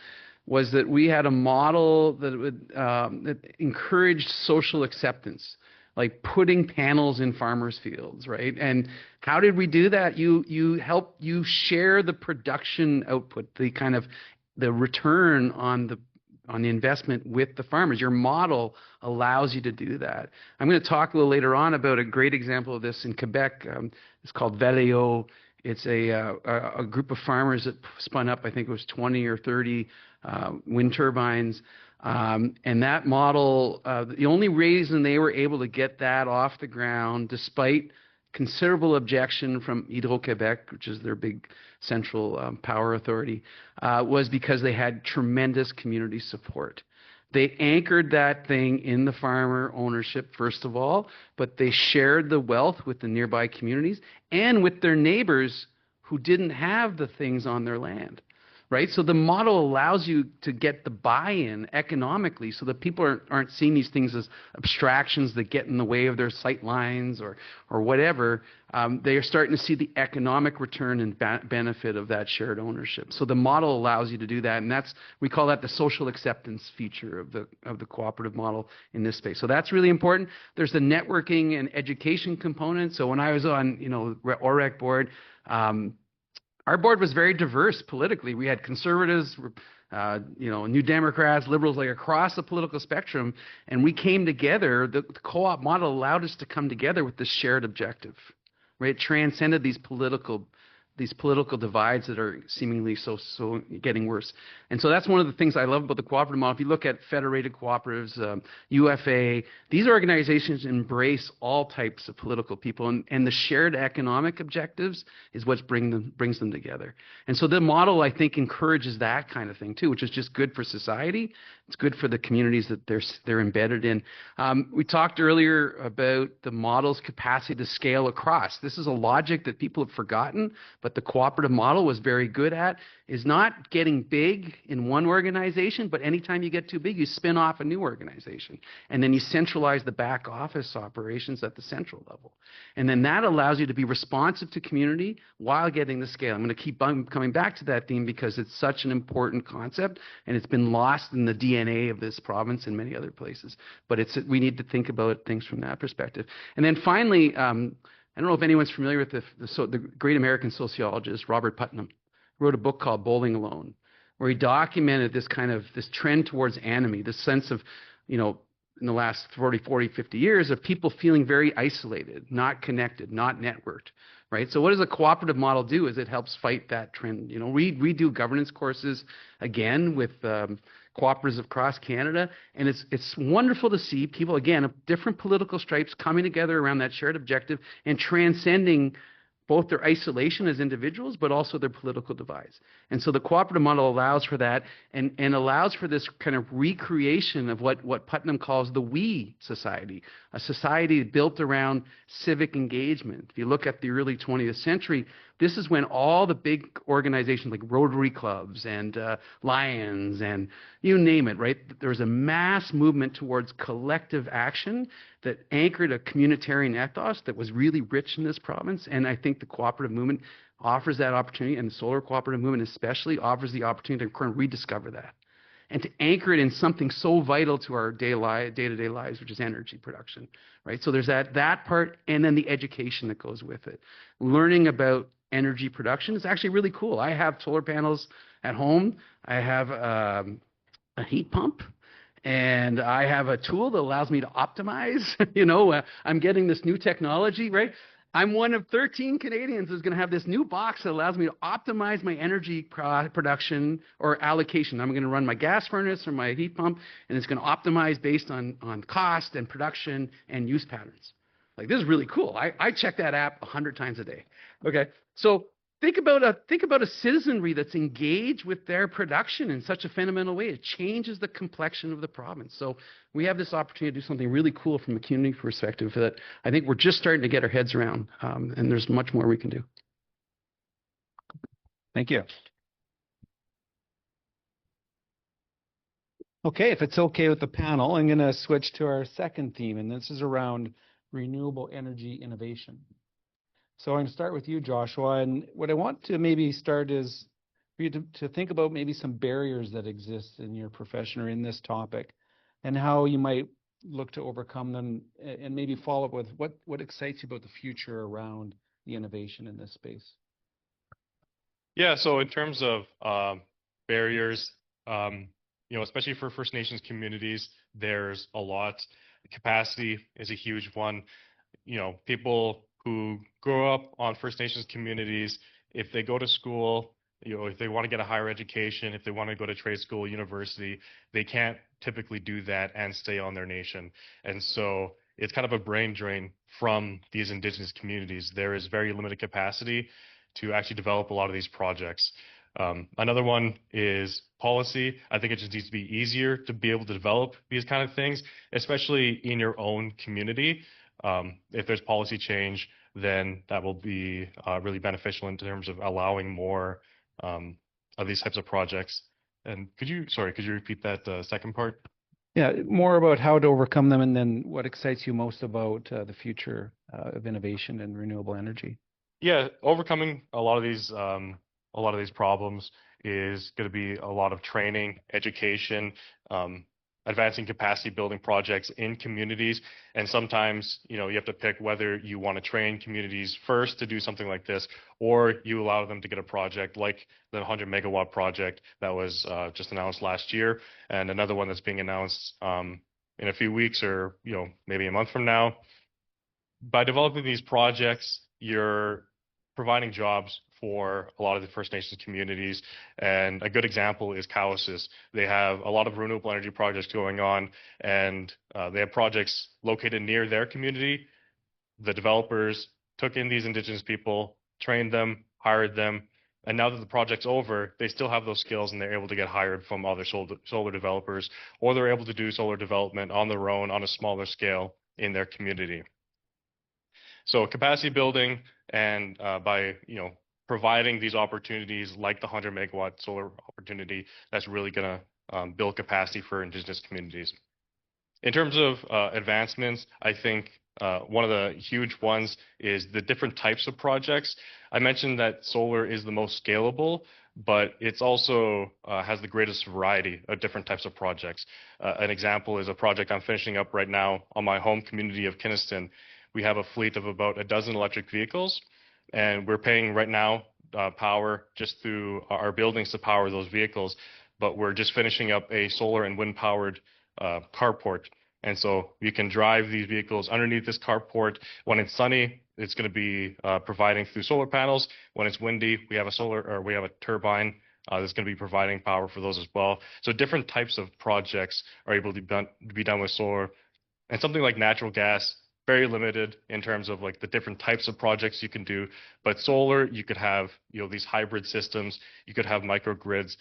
was that we had a model that encouraged social acceptance, like putting panels in farmers' fields, right? And how did we do that? You share the production output, the return on the investment with the farmers. Your model allows you to do that. I'm going to talk a little later on about a great example of this in Quebec. It's called Veleo. It's a group of farmers that spun up, I think it was 20 or 30 wind turbines. And that model, the only reason they were able to get that off the ground, despite considerable objection from Hydro-Québec, which is their big central power authority, was because they had tremendous community support. They anchored that thing in the farmer ownership, first of all, but they shared the wealth with the nearby communities and with their neighbors who didn't have the things on their land. Right? So the model allows you to get the buy-in economically so that people aren't seeing these things as abstractions that get in the way of their sight lines or whatever. They are starting to see the economic return and benefit of that shared ownership. So the model allows you to do that, and we call that the social acceptance feature of the cooperative model in this space. So that's really important. There's the networking and education component. So when I was on OREC board, our board was very diverse politically. We had conservatives, New Democrats, liberals, like across the political spectrum, and we came together. The co-op model allowed us to come together with this shared objective, right? It transcended these political divides that are seemingly so getting worse. And so that's one of the things I love about the cooperative model. If you look at federated cooperatives, UFA, these organizations embrace all types of political people, and the shared economic objectives is what brings them together. And so the model, I think, encourages that kind of thing too, which is just good for society. It's good for the communities that they're embedded in. We talked earlier about the model's capacity to scale across. This is a logic that people have forgotten, but the cooperative model was very good at, is not getting big in one organization, but anytime you get too big, you spin off a new organization. And then you centralize the back office operations at the central level. And then that allows you to be responsive to community while getting the scale. I'm going to keep coming back to that theme because it's such an important concept, and it's been lost in the DNA of this province and many other places. But we need to think about things from that perspective. And then finally, I don't know if anyone's familiar with the great American sociologist, Robert Putnam. He wrote a book called Bowling Alone, where he documented this trend towards anomie, this sense of, in the last 40, 50 years of people feeling very isolated, not connected, not networked, right? So what does a cooperative model do? Is it helps fight that trend. We do governance courses, again, with cooperatives across Canada, and it's wonderful to see people, again, of different political stripes coming together around that shared objective and transcending both their isolation as individuals, but also their political divides. And so the cooperative model allows for that and allows for this kind of recreation of what Putnam calls the we society, a society built around civic engagement. If you look at the early 20th century, this is when all the big organizations like Rotary clubs and Lions and you name it, right? There was a mass movement towards collective action that anchored a communitarian ethos that was really rich in this province. And I think the cooperative movement offers that opportunity, and the solar cooperative movement especially offers the opportunity to kind of rediscover that and to anchor it in something so vital to our day-to-day lives, which is energy production, right? So there's that part, and then the education that goes with it. Learning about energy production is actually really cool. I have solar panels at home. I have a heat pump. And I have a tool that allows me to optimize. I'm getting this new technology, right? I'm one of 13 Canadians who's going to have this new box that allows me to optimize my energy production or allocation. I'm going to run my gas furnace or my heat pump, and it's going to optimize based on cost and production and use patterns. Like, this is really cool. I check that app 100 times a day. Okay, so think about a citizenry that's engaged with their production in such a fundamental way. It changes the complexion of the province. So we have this opportunity to do something really cool from a community perspective that I think we're just starting to get our heads around, and there's much more we can do. Thank you. Okay, if it's okay with the panel, I'm going to switch to our second theme, and this is around renewable energy innovation. So I'm going to start with you, Joshua, and what I want to maybe start is for you to think about maybe some barriers that exist in your profession or in this topic, and how you might look to overcome them, and maybe follow up with what excites you about the future around the innovation in this space. Yeah, so in terms of barriers, especially for First Nations communities, there's a lot. Capacity is a huge one. People who grow up on First Nations communities, if they go to school, if they want to get a higher education, if they want to go to trade school, university, they can't typically do that and stay on their nation. And so it's kind of a brain drain from these Indigenous communities. There is very limited capacity to actually develop a lot of these projects. Another one is policy. I think it just needs to be easier to be able to develop these kind of things, especially in your own community. If there's policy change, then that will be really beneficial in terms of allowing more of these types of projects. And could you repeat that second part? Yeah, more about how to overcome them, and then what excites you most about the future of innovation in renewable energy. Yeah, overcoming a lot of these problems is going to be a lot of training, education, advancing capacity building projects in communities. And sometimes, you have to pick whether you want to train communities first to do something like this, or you allow them to get a project like the 100 megawatt project that was just announced last year, and another one that's being announced in a few weeks, or maybe a month from now. By developing these projects, you're providing jobs for a lot of the First Nations communities. And a good example is Cowicess. They have a lot of renewable energy projects going on, and they have projects located near their community. The developers took in these Indigenous people, trained them, hired them, and now that the project's over, they still have those skills, and they're able to get hired from other solar developers, or they're able to do solar development on their own on a smaller scale in their community. So capacity building, and by providing these opportunities like the 100 megawatt solar opportunity, that's really going to build capacity for Indigenous communities. In terms of advancements, I think one of the huge ones is the different types of projects. I mentioned that solar is the most scalable, but it's also has the greatest variety of different types of projects. An example is a project I'm finishing up right now on my home community of Kiniston. We have a fleet of about a dozen electric vehicles, and we're paying right now power just through our buildings to power those vehicles, but we're just finishing up a solar and wind powered carport. And so you can drive these vehicles underneath this carport. When it's sunny, it's going to be providing through solar panels. When it's windy, we have a turbine that's going to be providing power for those as well. So different types of projects are able to be done with solar. And something like natural gas, very limited in terms of like the different types of projects you can do. But solar, you could have these hybrid systems. You could have microgrids.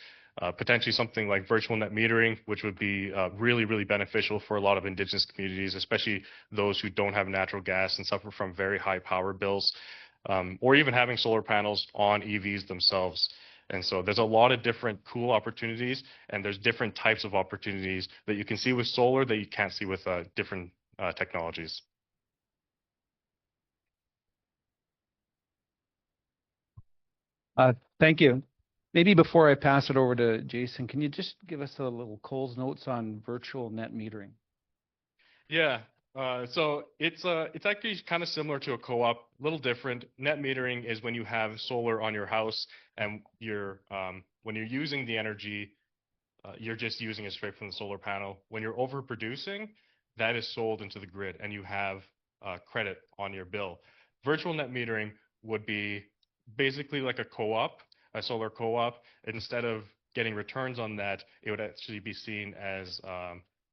Potentially something like virtual net metering, which would be really, really beneficial for a lot of Indigenous communities, especially those who don't have natural gas and suffer from very high power bills, or even having solar panels on EVs themselves. And so there's a lot of different cool opportunities, and there's different types of opportunities that you can see with solar that you can't see with different technologies. Thank you. Maybe before I pass it over to Jason, can you just give us a little Coles notes on virtual net metering? Yeah. So it's actually kind of similar to a co-op, a little different. Net metering is when you have solar on your house, and when you're using the energy, you're just using it straight from the solar panel. When you're overproducing, that is sold into the grid, and you have credit on your bill. Virtual net metering would be basically like a co-op, a solar co-op. Instead of getting returns on that, it would actually be seen as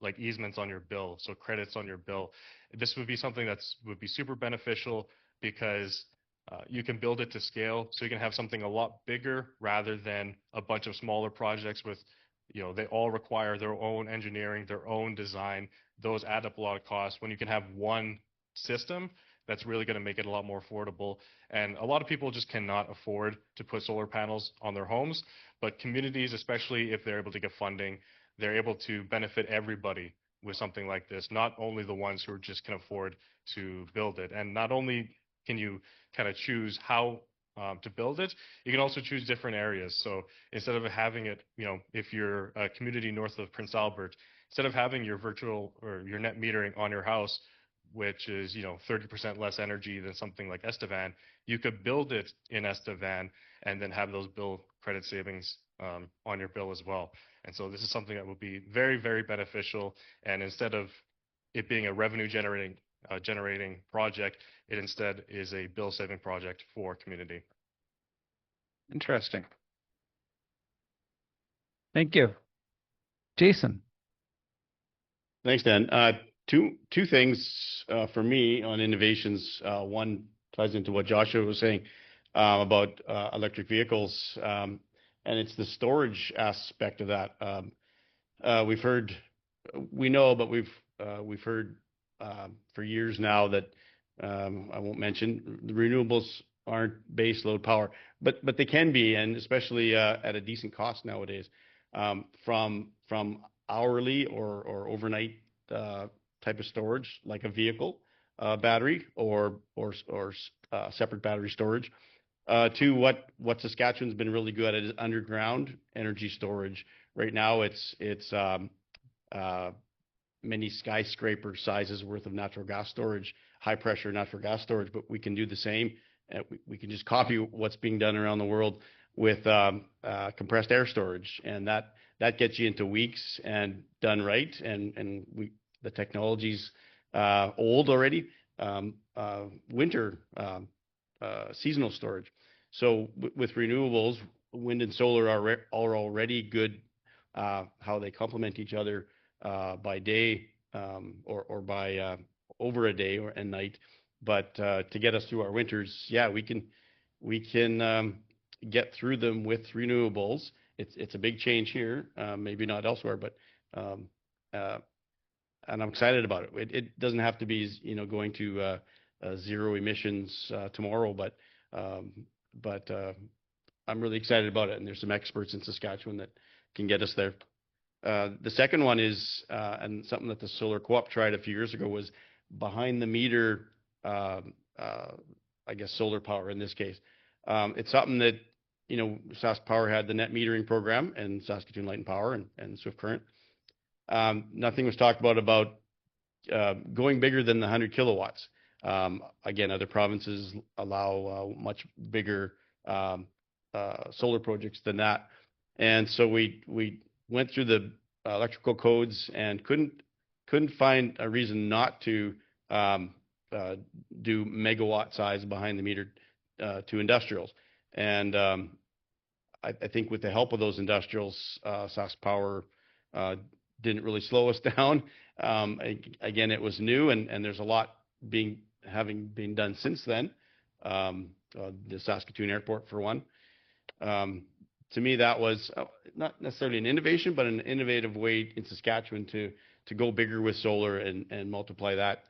like easements on your bill, so credits on your bill. This would be something would be super beneficial because you can build it to scale, so you can have something a lot bigger rather than a bunch of smaller projects with, they all require their own engineering, their own design. Those add up a lot of costs. When you can have one system, that's really going to make it a lot more affordable. And a lot of people just cannot afford to put solar panels on their homes, but communities, especially if they're able to get funding, they're able to benefit everybody with something like this, not only the ones who just can afford to build it. And not only can you kind of choose how to build it, you can also choose different areas. So instead of having it, if you're a community north of Prince Albert, instead of having your virtual or your net metering on your house, which is 30% less energy than something like Estevan, you could build it in Estevan and then have those bill credit savings on your bill as well. And so this is something that would be very, very beneficial. And instead of it being a revenue generating project, it instead is a bill saving project for community. Interesting. Thank you. Jason. Thanks, Dan. Two things for me on innovations. One ties into what Joshua was saying about electric vehicles, and it's the storage aspect of that. We know, but we've heard for years now that I won't mention the renewables aren't base load power, but they can be, and especially at a decent cost nowadays, from hourly or overnight type of storage, like a vehicle battery or separate battery storage, to what Saskatchewan's been really good at is underground energy storage. Right now, it's many skyscraper sizes worth of natural gas storage, high pressure natural gas storage, but we can do the same. We can just copy what's being done around the world with compressed air storage, and that gets you into weeks and done right. And the technology's old already. Winter seasonal storage. So with renewables, wind and solar are already good. How they complement each other by day or by over a day or a night. But to get us through our winters, yeah, we can get through them with renewables. It's a big change here, maybe not elsewhere, but and I'm excited about it. It doesn't have to be going to zero emissions tomorrow, but I'm really excited about it, and there's some experts in Saskatchewan that can get us there. The second one is, and something that the Solar Co-op tried a few years ago, was behind the meter, I guess solar power in this case. It's something that, Sask Power had the net metering program, and Saskatoon Light and Power and Swift Current. Nothing was talked about going bigger than the 100 kilowatts. Again, other provinces allow much bigger solar projects than that. And so we went through the electrical codes and couldn't find a reason not to do megawatt size behind the meter to industrials. And I think with the help of those industrials, Sask Power didn't really slow us down. Again, it was new, and there's a lot having been done since then. The Saskatoon Airport, for one. To me, that was not necessarily an innovation, but an innovative way in Saskatchewan to go bigger with solar and multiply that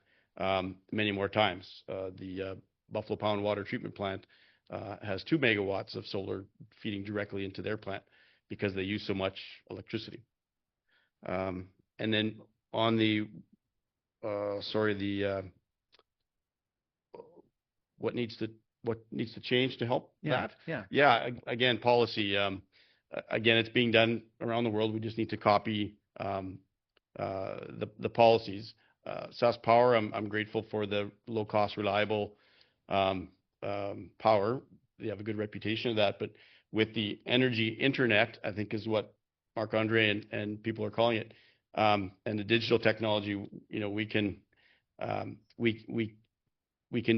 many more times. The Buffalo Pound Water Treatment Plant has 2 megawatts of solar feeding directly into their plant because they use so much electricity. And then on the what needs to change to help that? Yeah. Again, policy. Again, it's being done around the world. We just need to copy the policies. Sask Power, I'm grateful for the low cost, reliable power. They have a good reputation of that. But with the energy internet, I think is what Marc-Andre and people are calling it, and the digital technology, we can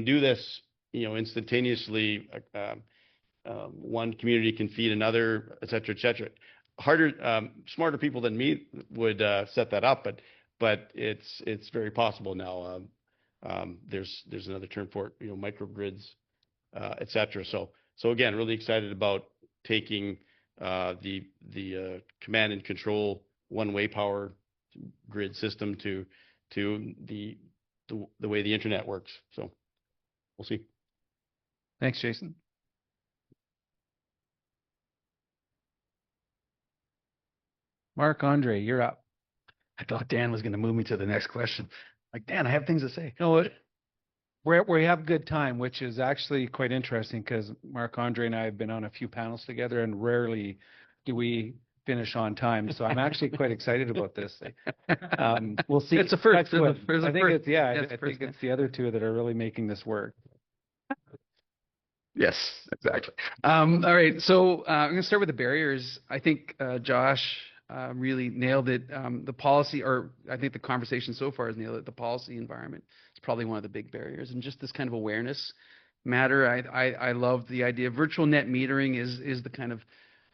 do this, instantaneously. One community can feed another, et cetera, et cetera. Smarter people than me would set that up, but but it's very possible now. There's another term for it, microgrids, et cetera. So again, really excited about taking the command and control one-way power grid system to the way the internet works. So we'll see. Thanks, Jason. Marc-Andre, you're up. I thought Dan was going to move me to the next question. Like, Dan, I have things to say. No, we have a good time, which is actually quite interesting because Marc-Andre and I have been on a few panels together, and rarely do we finish on time. So I'm actually quite excited about this. We'll see. It's a first. I think it's the other two that are really making this work. Yes, exactly. All right, so I'm going to start with the barriers. I think Josh really nailed it. The policy, or I think the conversation so far has nailed it. The policy environment is probably one of the big barriers, and just this kind of awareness matter. I love the idea. Virtual net metering is the kind of,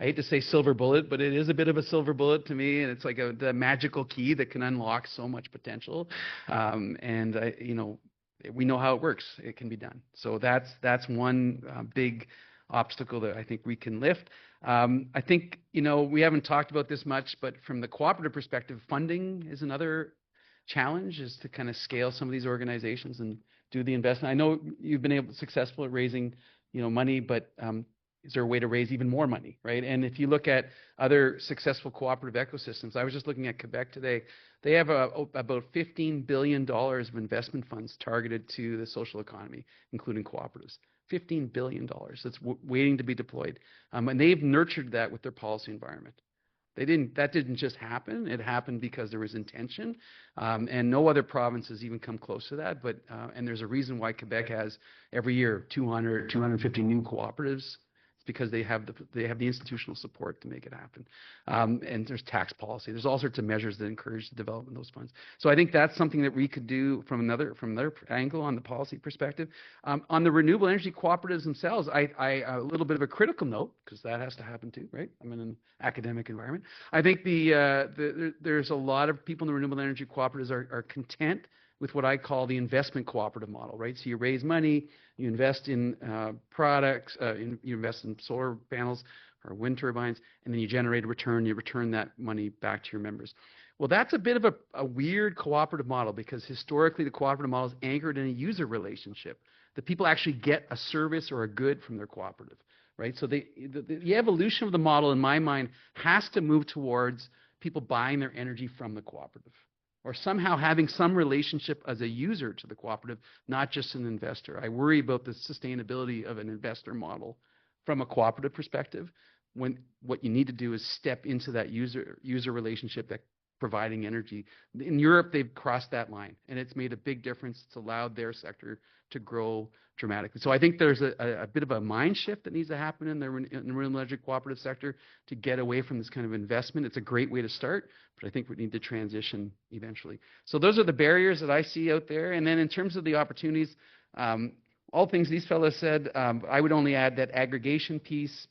I hate to say silver bullet, but it is a bit of a silver bullet to me, and it's like the magical key that can unlock so much potential. We know how it works. It can be done. So that's one big obstacle that I think we can lift. I think, we haven't talked about this much, but from the cooperative perspective, funding is another challenge, is to kind of scale some of these organizations and do the investment. I know you've been successful at raising, money, but is there a way to raise even more money, right? And if you look at other successful cooperative ecosystems, I was just looking at Quebec today. They have about $15 billion of investment funds targeted to the social economy, including cooperatives. $15 billion that's waiting to be deployed. And they've nurtured that with their policy environment. That didn't just happen. It happened because there was intention, and no other province has even come close to that. But and there's a reason why Quebec has every year 250 new cooperatives. It's because they have the institutional support to make it happen. And there's tax policy. There's all sorts of measures that encourage the development of those funds. So I think that's something that we could do from another angle on the policy perspective. On the renewable energy cooperatives themselves, a little bit of a critical note, because that has to happen too, right? I'm in an academic environment. I think there's a lot of people in the renewable energy cooperatives are content with what I call the investment cooperative model, right? So you raise money, you invest in products, you invest in solar panels or wind turbines, and then you generate a return. You return that money back to your members. Well, that's a bit of a weird cooperative model, because historically the cooperative model is anchored in a user relationship. The people actually get a service or a good from their cooperative, right? So the evolution of the model, in my mind, has to move towards people buying their energy from the cooperative, or somehow having some relationship as a user to the cooperative, not just an investor. I worry about the sustainability of an investor model from a cooperative perspective, when what you need to do is step into that user relationship, that providing energy. In Europe, they've crossed that line, and it's made a big difference. It's allowed their sector to grow dramatically. So I think there's a bit of a mind shift that needs to happen in the renewable energy cooperative sector to get away from this kind of investment. It's a great way to start, but I think we need to transition eventually. So those are the barriers that I see out there. And then in terms of the opportunities, all things these fellows said, I would only add that aggregation piece.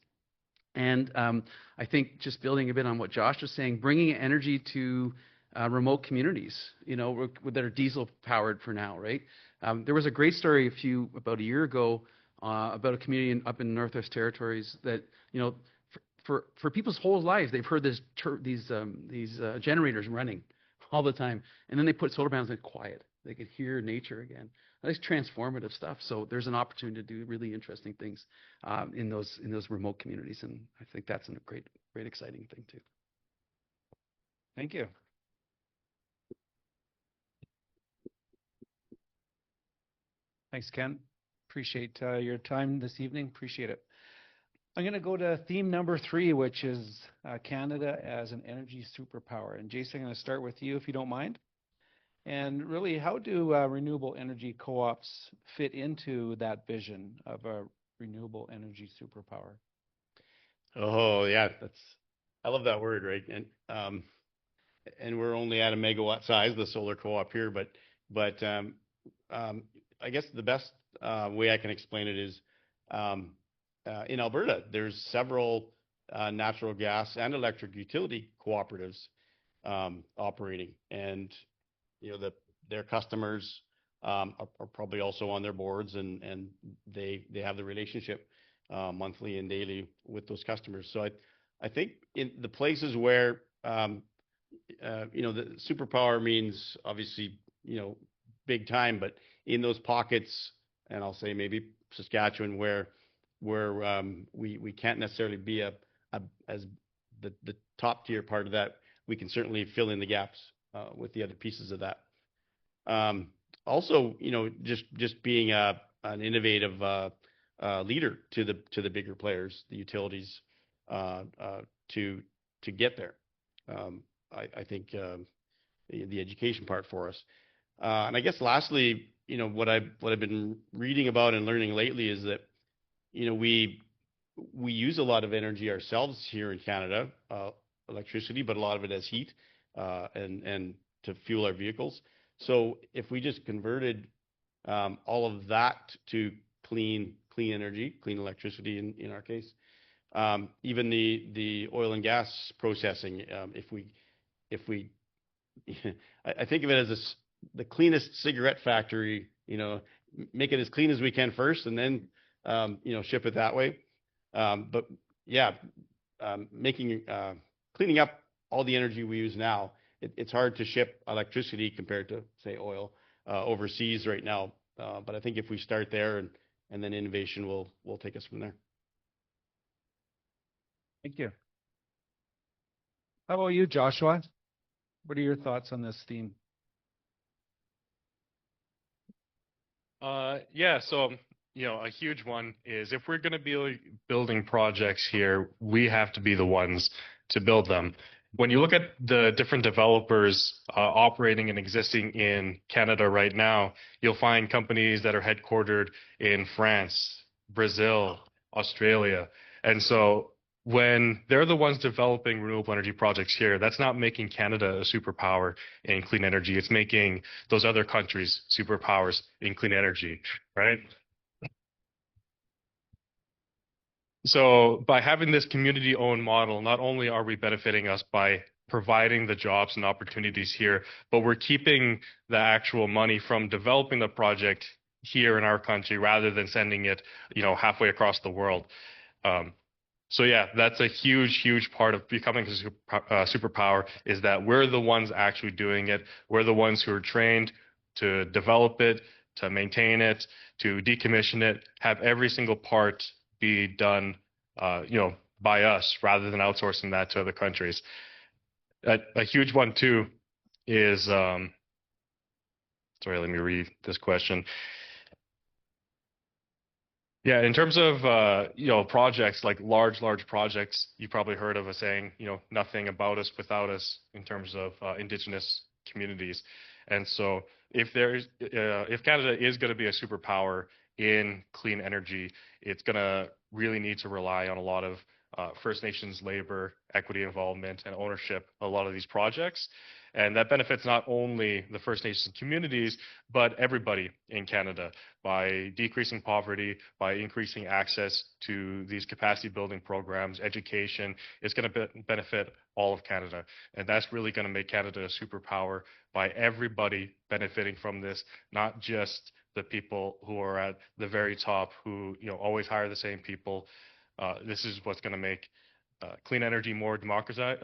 And I think just building a bit on what Josh was saying, bringing energy to remote communities, that are diesel powered for now, right? There was a great story about a year ago about a community up in the Northwest Territories that, for people's whole lives, they've heard these generators running all the time, and then they put solar panels in quiet. They could hear nature again. That's transformative stuff. So there's an opportunity to do really interesting things in those remote communities, and I think that's a great exciting thing too. Thank you. Thanks, Ken. Appreciate your time this evening. Appreciate it. I'm going to go to theme number 3, which is Canada as an energy superpower. And Jason, I'm going to start with you, if you don't mind. And really, how do renewable energy co-ops fit into that vision of a renewable energy superpower? Oh yeah, I love that word, right? And we're only at a megawatt size, the solar co-op here, but I guess the best way I can explain it is in Alberta, there's several natural gas and electric utility cooperatives operating, and their customers are probably also on their boards, and they have the relationship monthly and daily with those customers. So I think in the places where the superpower means obviously big time, but in those pockets, and I'll say maybe Saskatchewan, where we can't necessarily be as the top tier part of that, we can certainly fill in the gaps with the other pieces of that. Also, just being an innovative leader to the bigger players, the utilities, to get there. I think the education part for us. And I guess lastly, what I've been reading about and learning lately is that we use a lot of energy ourselves here in Canada, electricity, but a lot of it as heat and to fuel our vehicles. So if we just converted all of that to clean energy, clean electricity in our case, even the oil and gas processing, if we I think of it as the cleanest cigarette factory, make it as clean as we can first, and then ship it that way. But yeah, cleaning up all the energy we use now. It's hard to ship electricity compared to, say, oil overseas right now. But I think if we start there, and then innovation will take us from there. Thank you. How about you, Joshua? What are your thoughts on this theme? Yeah, so a huge one is if we're going to be building projects here, we have to be the ones to build them. When you look at the different developers operating and existing in Canada right now, you'll find companies that are headquartered in France, Brazil, Australia. And so when they're the ones developing renewable energy projects here, that's not making Canada a superpower in clean energy. It's making those other countries superpowers in clean energy, right? So by having this community-owned model, not only are we benefiting us by providing the jobs and opportunities here, but we're keeping the actual money from developing the project here in our country rather than sending it, halfway across the world. So yeah, that's a huge, huge part of becoming a superpower, is that we're the ones actually doing it. We're the ones who are trained to develop it, to maintain it, to decommission it, have every single part be done, by us rather than outsourcing that to other countries. A huge one too is, sorry, let me read this question. Yeah, in terms of, projects like large projects, you probably heard of a saying, nothing about us without us in terms of Indigenous communities. And so if Canada is going to be a superpower in clean energy, it's going to really need to rely on a lot of First Nations labor, equity involvement, and ownership of a lot of these projects. And that benefits not only the First Nations communities, but everybody in Canada by decreasing poverty, by increasing access to these capacity building programs, education. It's going to benefit all of Canada. And that's really going to make Canada a superpower by everybody benefiting from this, not just the people who are at the very top who always hire the same people. This is what's going to make clean energy more democratized,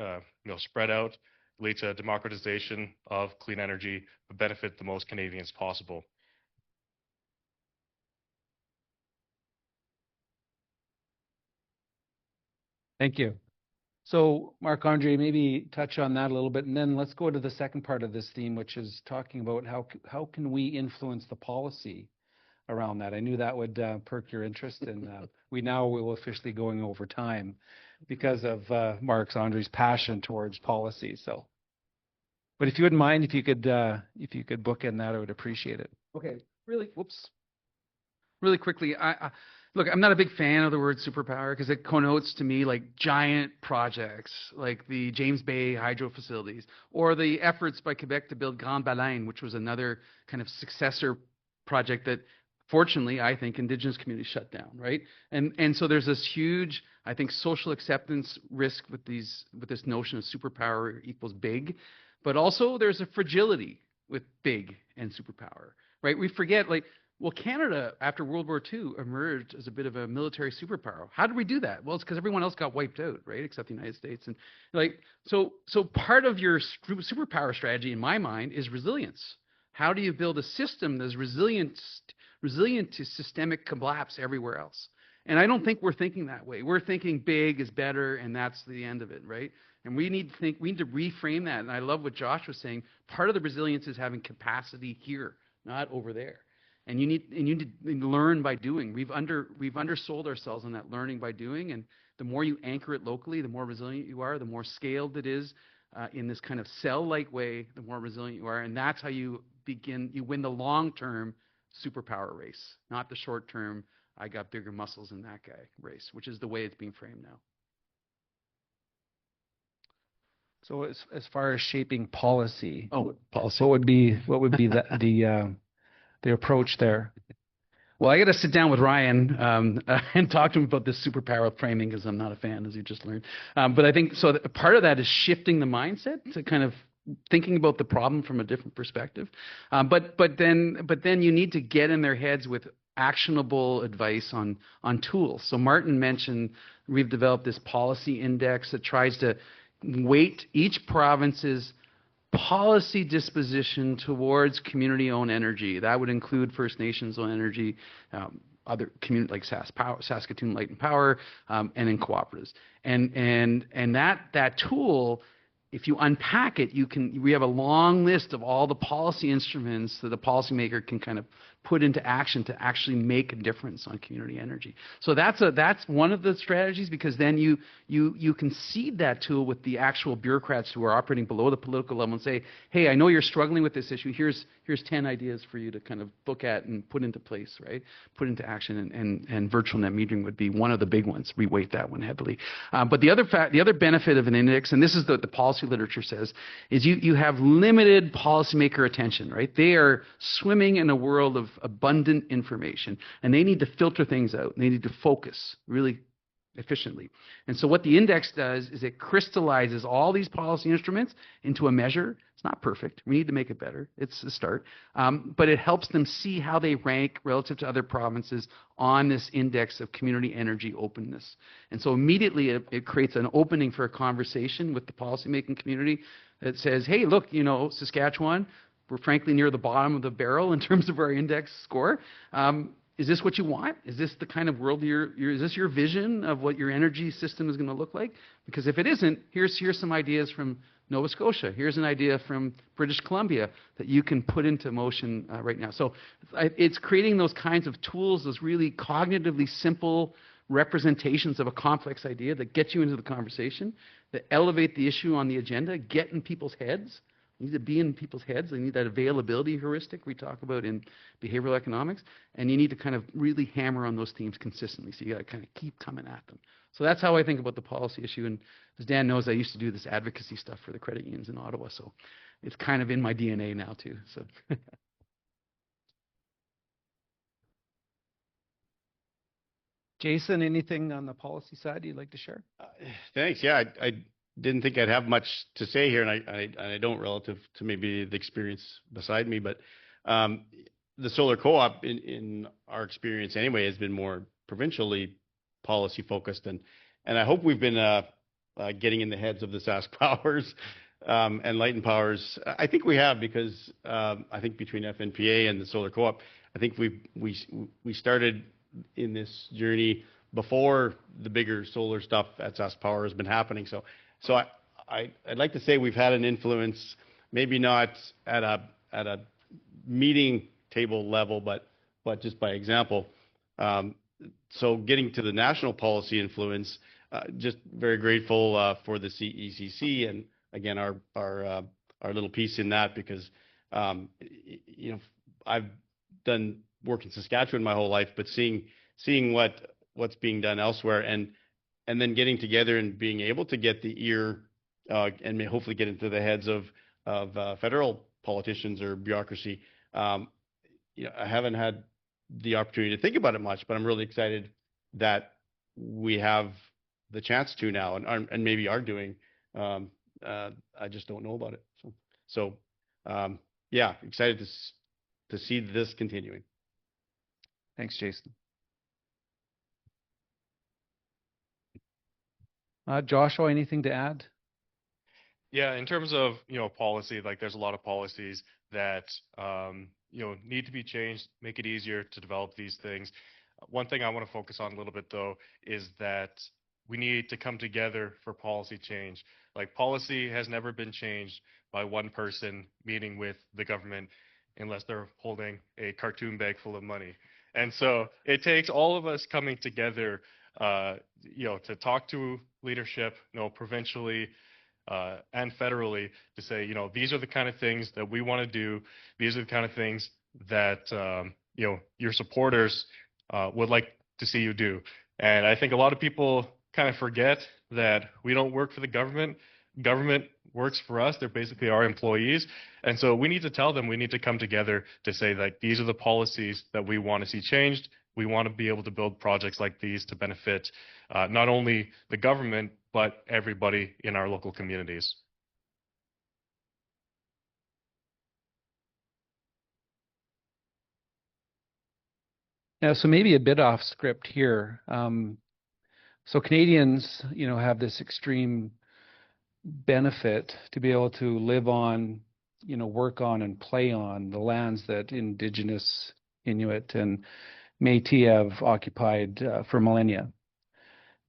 spread out, lead to democratization of clean energy, but benefit the most Canadians possible. Thank you. So, Marc-Andre, maybe touch on that a little bit, and then let's go to the second part of this theme, which is talking about how can we influence the policy around that. I knew that would perk your interest, and we will officially going over time because of Marc-Andre's passion towards policy. So, but if you wouldn't mind, if you could bookend that, I would appreciate it. Okay, really quickly, look, I'm not a big fan of the word superpower because it connotes to me like giant projects like the James Bay hydro facilities or the efforts by Quebec to build Grande Baleine, which was another kind of successor project that fortunately I think Indigenous communities shut down, right? And so there's this huge, I think, social acceptance risk with this notion of superpower equals big, but also there's a fragility with big and superpower, right? We forget, like, well, Canada after World War II emerged as a bit of a military superpower. How did we do that? Well, it's because everyone else got wiped out, right, except the United States. And like, so part of your superpower strategy, in my mind, is resilience. How do you build a system that's resilient to systemic collapse everywhere else? And I don't think we're thinking that way. We're thinking big is better, and that's the end of it, right? And we need to reframe that. And I love what Josh was saying. Part of the resilience is having capacity here, not over there. And you need to learn by doing. We've undersold ourselves on that learning by doing. And the more you anchor it locally, the more resilient you are, the more scaled it is in this kind of cell-like way, the more resilient you are. And that's how you win the long-term superpower race, not the short-term, I got bigger muscles than that guy race, which is the way it's being framed now. So as far as shaping policy, policy. what would be the approach there? Well, I got to sit down with Ryan and talk to him about this superpower framing because I'm not a fan, as you just learned. But I think so. Part of that is shifting the mindset to kind of thinking about the problem from a different perspective. But then you need to get in their heads with actionable advice on tools. So Martin mentioned we've developed this policy index that tries to weight each province's policy disposition towards community-owned energy. That would include First Nations-owned energy, other community like Saskatoon Light and Power, and in cooperatives. And that tool, if you unpack it, we have a long list of all the policy instruments that the policymaker can kind of put into action to actually make a difference on community energy. So that's one of the strategies, because then you can seed that tool with the actual bureaucrats who are operating below the political level and say, hey, I know you're struggling with this issue. Here's 10 ideas for you to kind of look at and put into place, right? Put into action, and virtual net metering would be one of the big ones. We weight that one heavily. But the other benefit of an index, and this is the policy literature says, is you have limited policymaker attention, right? They are swimming in a world of abundant information, and they need to filter things out. They need to focus really efficiently. And so what the index does is it crystallizes all these policy instruments into a measure. It's not perfect. We need to make it better. It's a start. But it helps them see how they rank relative to other provinces on this index of community energy openness. And so immediately it creates an opening for a conversation with the policymaking community that says, hey, look, Saskatchewan, we're frankly near the bottom of the barrel in terms of our index score. Is this what you want? Is this the kind of world is this your vision of what your energy system is going to look like? Because if it isn't, here's some ideas from Nova Scotia. Here's an idea from British Columbia that you can put into motion right now. So it's creating those kinds of tools, those really cognitively simple representations of a complex idea that get you into the conversation, that elevate the issue on the agenda, get in people's heads. You need to be in people's heads. They need that availability heuristic we talk about in behavioral economics. And you need to kind of really hammer on those themes consistently. So you got to kind of keep coming at them. So that's how I think about the policy issue. And as Dan knows, I used to do this advocacy stuff for the credit unions in Ottawa. So it's kind of in my DNA now too. So. Jason, anything on the policy side you'd like to share? Thanks. Yeah, I didn't think I'd have much to say here, and I don't, relative to maybe the experience beside me, but the solar co-op in our experience anyway has been more provincially policy focused, and I hope we've been getting in the heads of the Sask Powers and Light and Powers. I think we have, because I think between FNPA and the solar co-op, I think we started in this journey before the bigger solar stuff at Sask Power has been happening. So I'd like to say we've had an influence, maybe not at a meeting table level, but just by example. So getting to the national policy influence, just very grateful for the CECC, and again our little piece in that, because I've done work in Saskatchewan my whole life, but seeing what's being done elsewhere, and then getting together and being able to get the ear and may hopefully get into the heads of federal politicians or bureaucracy. I haven't had the opportunity to think about it much, but I'm really excited that we have the chance to now, and maybe are doing. I just don't know about it. So yeah, excited to see this continuing. Thanks, Jason. Joshua, anything to add? Yeah, in terms of, policy, like there's a lot of policies that, need to be changed, make it easier to develop these things. One thing I want to focus on a little bit though is that we need to come together for policy change. Like policy has never been changed by one person meeting with the government unless they're holding a cartoon bag full of money. And so it takes all of us coming together, to talk to leadership, provincially, and federally to say, these are the kind of things that we want to do. These are the kind of things that, your supporters would like to see you do. And I think a lot of people kind of forget that we don't work for the government. Government works for us. They're basically our employees. And so we need to tell them, we need to come together to say that these are the policies that we want to see changed. We want to be able to build projects like these to benefit not only the government, but everybody in our local communities. Yeah, so maybe a bit off script here. So Canadians, have this extreme benefit to be able to live on, work on and play on the lands that Indigenous, Inuit, and Métis have occupied for millennia.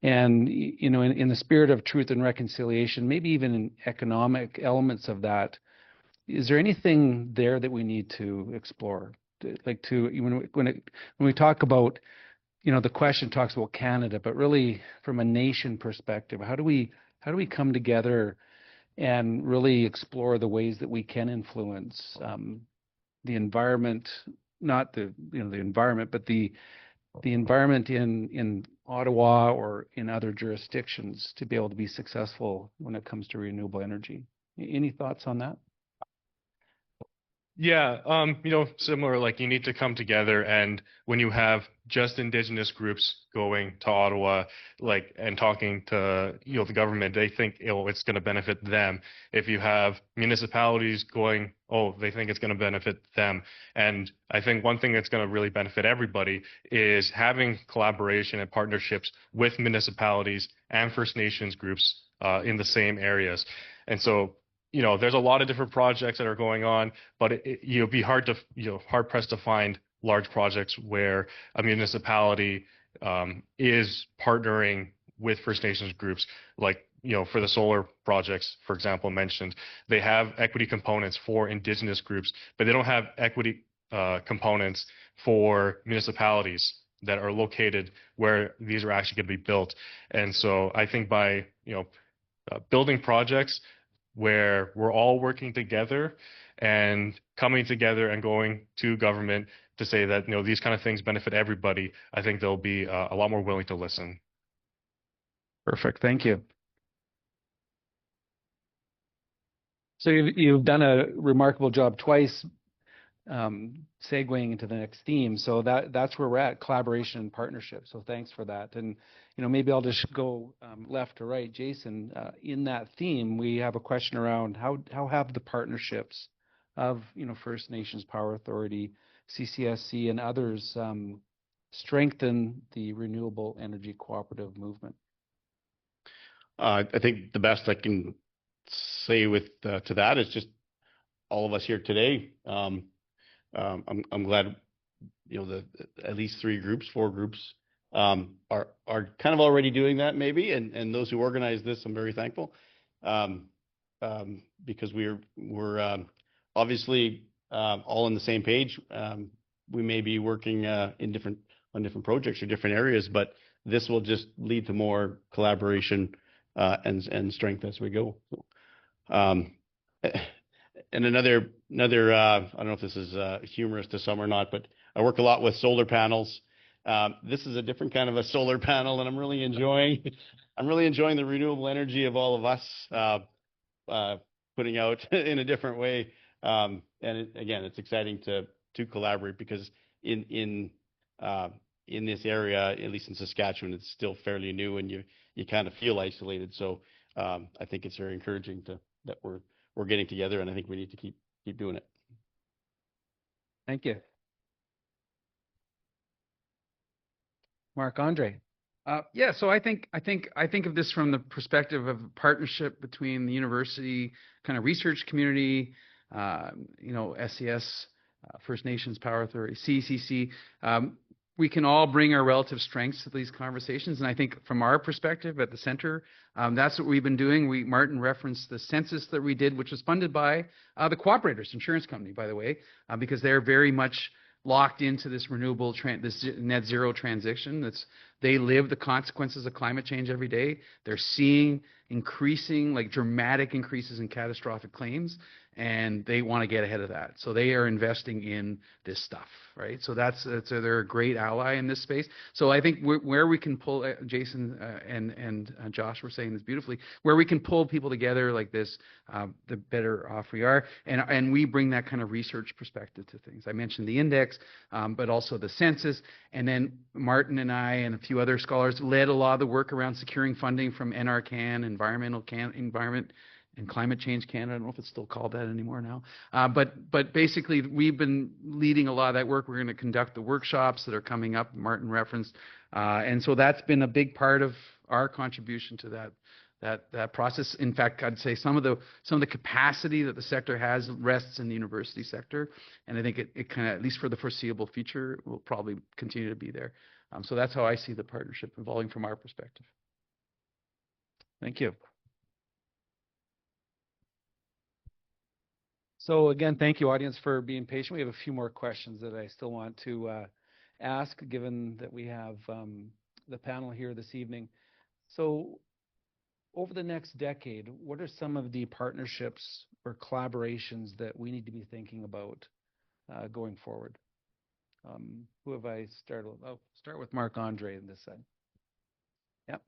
And, in the spirit of truth and reconciliation, maybe even in economic elements of that, is there anything there that we need to explore? When we talk about, the question talks about Canada, but really from a nation perspective, how do we come together and really explore the ways that we can influence the environment, not the environment, but the environment in Ottawa or in other jurisdictions to be able to be successful when it comes to renewable energy? Any thoughts on that? Yeah, similar, like you need to come together, and when you have just Indigenous groups going to Ottawa, and talking to, the government, they think, it's going to benefit them. If you have municipalities going, they think it's going to benefit them. And I think one thing that's going to really benefit everybody is having collaboration and partnerships with municipalities and First Nations groups in the same areas. And so, there's a lot of different projects that are going on, but you'll be hard pressed to find large projects where a municipality is partnering with First Nations groups. Like, for the solar projects, for example, mentioned, they have equity components for Indigenous groups, but they don't have equity components for municipalities that are located where these are actually going to be built. And so I think by, building projects where we're all working together and coming together and going to government to say that, these kind of things benefit everybody, I think they'll be a lot more willing to listen. Perfect. Thank you. So you've done a remarkable job twice segueing into the next theme. So that's where we're at, collaboration and partnership. So thanks for that. And, maybe I'll just go left to right. Jason, in that theme, we have a question around how have the partnerships of, First Nations Power Authority, CCSC, and others strengthen the renewable energy cooperative movement? I think the best I can say to that is just all of us here today. I'm glad, at least 4 groups are kind of already doing that maybe. And those who organize this, I'm very thankful because we're obviously all on the same page. We may be working on different projects or different areas, but this will just lead to more collaboration and strength as we go. And another, I don't know if this is humorous to some or not, but I work a lot with solar panels. This is a different kind of a solar panel, and I'm really enjoying the renewable energy of all of us putting out in a different way. And again, it's exciting to collaborate because in this area, at least in Saskatchewan, it's still fairly new, and you kind of feel isolated. So I think it's very encouraging that we're getting together, and I think we need to keep doing it. Thank you. Marc-Andre. Yeah, so I think of this from the perspective of a partnership between the university kind of research community, SES, First Nations Power Authority, CCC. We can all bring our relative strengths to these conversations, and I think from our perspective at the center, that's what we've been doing. Martin referenced the census that we did, which was funded by the Co-operators Insurance Company, by the way, because they're very much locked into this this net zero transition. They live the consequences of climate change every day. They're seeing dramatic increases in catastrophic claims, and they want to get ahead of that. So they are investing in this stuff, right? So they're a great ally in this space. So I think where we can pull, Jason and Josh were saying this beautifully, where we can pull people together like this, the better off we are. And we bring that kind of research perspective to things. I mentioned the index, but also the census. And then Martin and I and a few other scholars led a lot of the work around securing funding from NRCan, Environment and Climate Change Canada. I don't know if it's still called that anymore now. But basically, we've been leading a lot of that work. We're going to conduct the workshops that are coming up, Martin referenced. And so that's been a big part of our contribution to that process. In fact, I'd say some of the capacity that the sector has rests in the university sector. And I think it kind of, at least for the foreseeable future, will probably continue to be there. So that's how I see the partnership evolving from our perspective. Thank you. So again, thank you, audience, for being patient. We have a few more questions that I still want to ask, given that we have the panel here this evening. So over the next decade, what are some of the partnerships or collaborations that we need to be thinking about going forward? Who have I started with? I'll start with Marc-Andre on this side. Yep.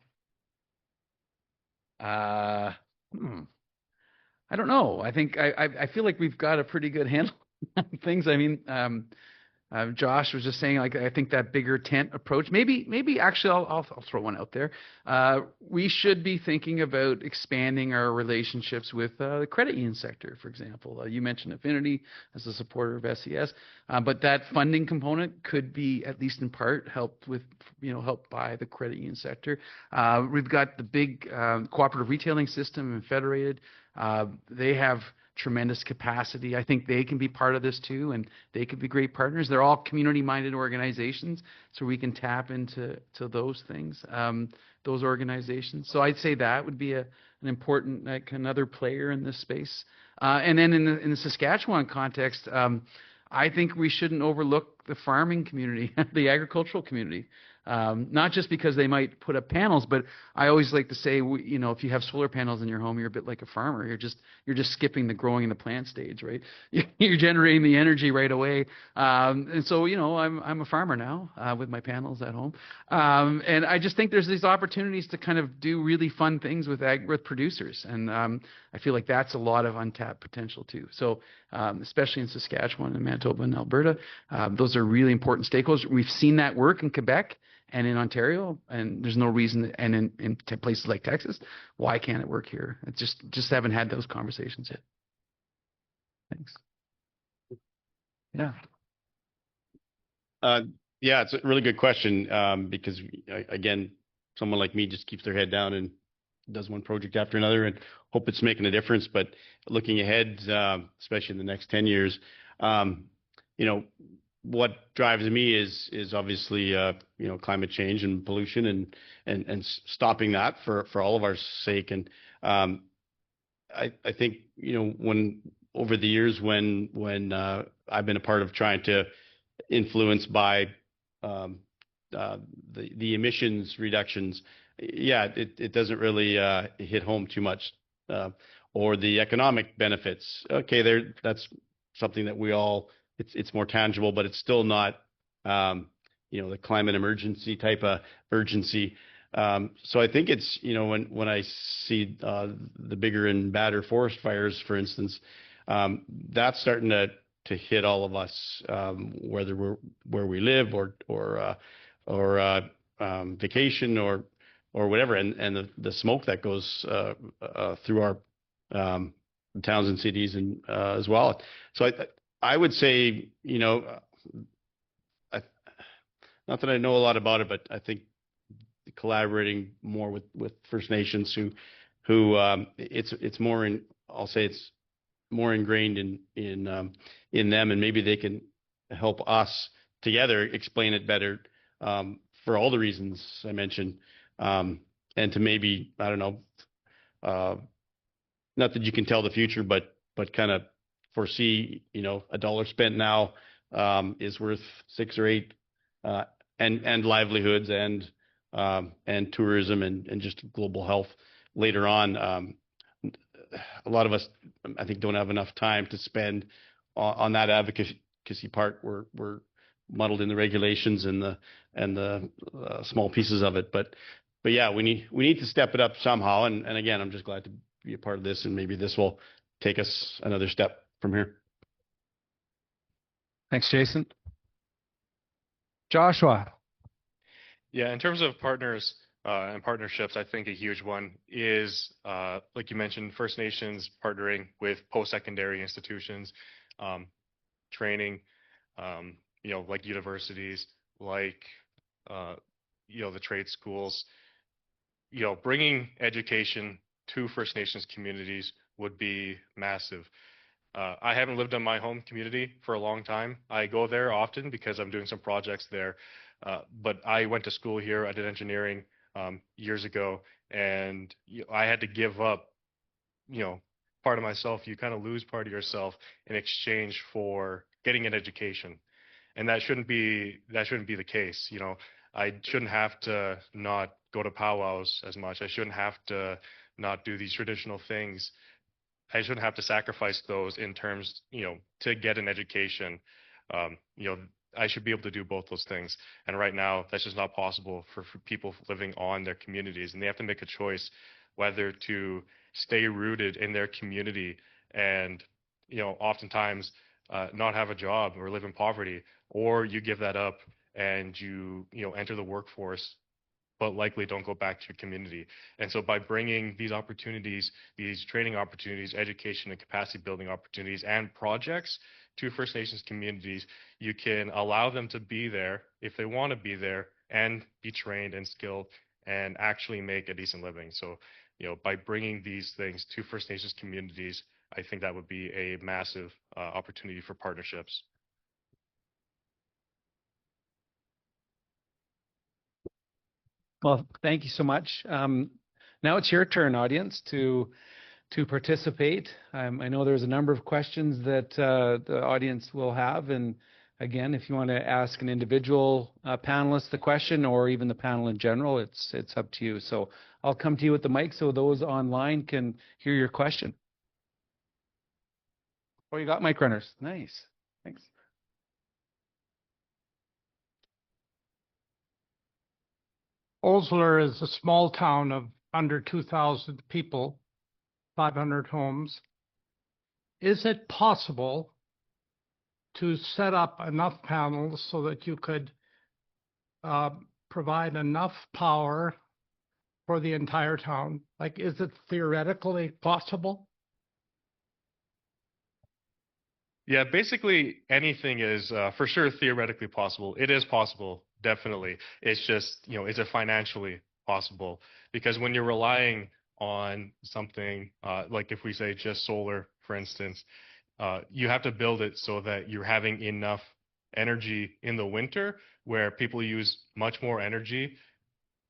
I don't know. I think I feel like we've got a pretty good handle on things. I mean, Josh was just saying, like, I think that bigger tent approach, maybe actually I'll throw one out there. We should be thinking about expanding our relationships with the credit union sector, for example. You mentioned Affinity as a supporter of SES, but that funding component could be, at least in part, helped by the credit union sector. We've got the big cooperative retailing system and Federated. They have tremendous capacity. I think they can be part of this too, and they could be great partners. They're all community-minded organizations, so we can tap into those things, those organizations. So I'd say that would be an important, like, another player in this space. And then in the Saskatchewan context, I think we shouldn't overlook the farming community, the agricultural community. Not just because they might put up panels, but I always like to say, if you have solar panels in your home, you're a bit like a farmer. You're just skipping the growing and the plant stage, right? You're generating the energy right away. And so, I'm a farmer now with my panels at home. And I just think there's these opportunities to kind of do really fun things with producers. And I feel like that's a lot of untapped potential too. So especially in Saskatchewan and Manitoba and Alberta, those are really important stakeholders. We've seen that work in Quebec and in Ontario, and there's no reason, and in places like Texas, why can't it work here? It's just haven't had those conversations yet. Thanks. Yeah. Yeah, it's a really good question, because again, someone like me just keeps their head down and does one project after another and hope it's making a difference. But looking ahead, especially in the next 10 years, what drives me is obviously climate change and pollution and stopping that for all of our sake. And I think when over the years when I've been a part of trying to influence by the emissions reductions, it doesn't really hit home too much, or the economic benefits. Okay, that's something that we all. It's more tangible, but it's still not, the climate emergency type of urgency. So I think it's, when I see the bigger and badder forest fires, for instance, that's starting to hit all of us, whether where we live or vacation or whatever, and the smoke that goes through our towns and cities and as well. So I would say, I, not that I know a lot about it, but I think collaborating more with First Nations who it's more in, I'll say it's more ingrained in them, and maybe they can help us together explain it better, for all the reasons I mentioned, and to maybe, I don't know, not that you can tell the future, but kind of foresee, a dollar spent now is worth 6 or 8, and livelihoods and tourism and just global health later on. A lot of us, I think, don't have enough time to spend on that advocacy part. We're muddled in the regulations and the small pieces of it. But yeah, we need to step it up somehow. And again, I'm just glad to be a part of this, and maybe this will take us another step from here. Thanks, Jason. Joshua. Yeah, in terms of partners and partnerships, I think a huge one is, like you mentioned, First Nations partnering with post-secondary institutions, training, like universities, like, the trade schools. Bringing education to First Nations communities would be massive. I haven't lived in my home community for a long time. I go there often because I'm doing some projects there. But I went to school here. I did engineering years ago, and I had to give up, part of myself. You kind of lose part of yourself in exchange for getting an education, and that shouldn't be the case. I shouldn't have to not go to powwows as much. I shouldn't have to not do these traditional things. I shouldn't have to sacrifice those in terms, to get an education. I should be able to do both those things. And right now, that's just not possible for people living on their communities. And they have to make a choice whether to stay rooted in their community and, oftentimes not have a job or live in poverty, or you give that up and you enter the workforce, but likely don't go back to your community. And so by bringing these opportunities, these training opportunities, education and capacity building opportunities and projects to First Nations communities, you can allow them to be there if they want to be there and be trained and skilled and actually make a decent living. So, by bringing these things to First Nations communities, I think that would be a massive opportunity for partnerships. Well, thank you so much. Now it's your turn, audience, to participate. I know there's a number of questions that the audience will have, and again, if you want to ask an individual panelist the question, or even the panel in general, it's up to you. So I'll come to you with the mic so those online can hear your question. Oh, you got mic runners. Nice. Thanks. Osler is a small town of under 2,000 people, 500 homes. Is it possible to set up enough panels so that you could provide enough power for the entire town? Like, is it theoretically possible? Yeah, basically anything is for sure theoretically possible. It is possible, definitely. It's just, is it financially possible? Because when you're relying on something like, if we say just solar, for instance, you have to build it so that you're having enough energy in the winter where people use much more energy,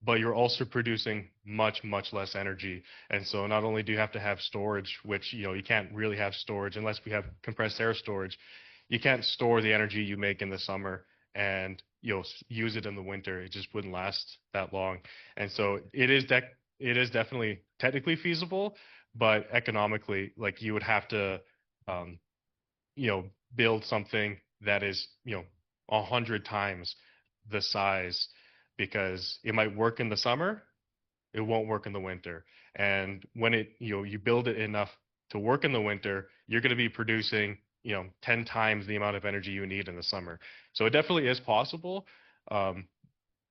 but you're also producing much, much less energy. And so not only do you have to have storage, which, you can't really have storage unless we have compressed air storage. You can't store the energy you make in the summer and, use it in the winter. It just wouldn't last that long. And so it is definitely technically feasible, but economically, like, you would have to, build something that is, 100 times the size, because it might work in the summer, it won't work in the winter. And when you build it enough to work in the winter, you're going to be producing, 10 times the amount of energy you need in the summer. So it definitely is possible.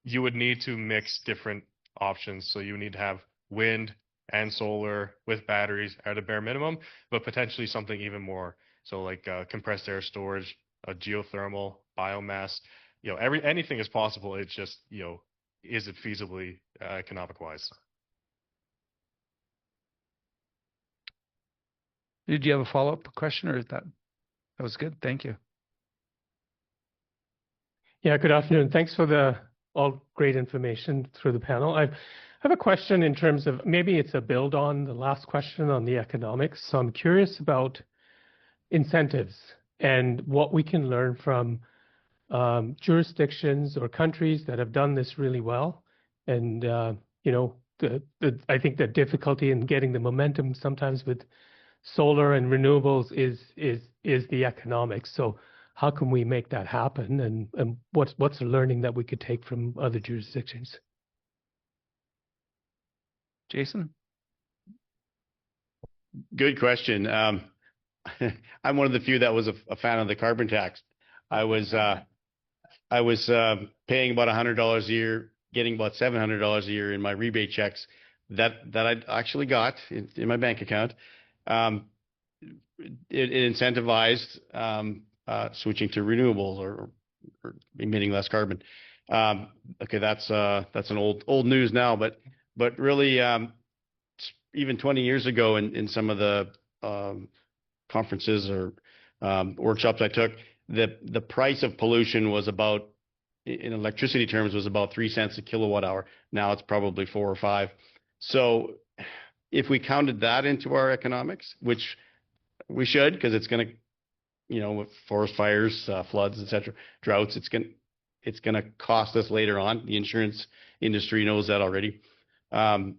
You would need to mix different options. So you need to have wind and solar with batteries at a bare minimum, but potentially something even more. So like compressed air storage, geothermal, biomass, anything is possible. It's just, is it feasibly economic wise? Did you have a follow-up question, or is that was good? Thank you. Yeah, good afternoon. Thanks for the all great information through the panel. I have a question in terms of, maybe it's a build on the last question on the economics. So I'm curious about incentives and what we can learn from jurisdictions or countries that have done this really well. And I think the difficulty in getting the momentum sometimes with solar and renewables is the economics. So how can we make that happen, and what's the learning that we could take from other jurisdictions? Jason? Good question. I'm one of the few that was a fan of the carbon tax. I was paying about $100 a year, getting about $700 a year in my rebate checks that I actually got in my bank account. It incentivized switching to renewables or emitting less carbon. Okay, that's an old news now, but really, even 20 years ago in some of the conferences or workshops I took, the price of pollution was about, in electricity terms, was about 3 cents a kilowatt hour. Now it's probably 4 or 5. So if we counted that into our economics, which we should, because it's going to, with forest fires, floods, etc., droughts, it's going to cost us later on. The insurance industry knows that already. To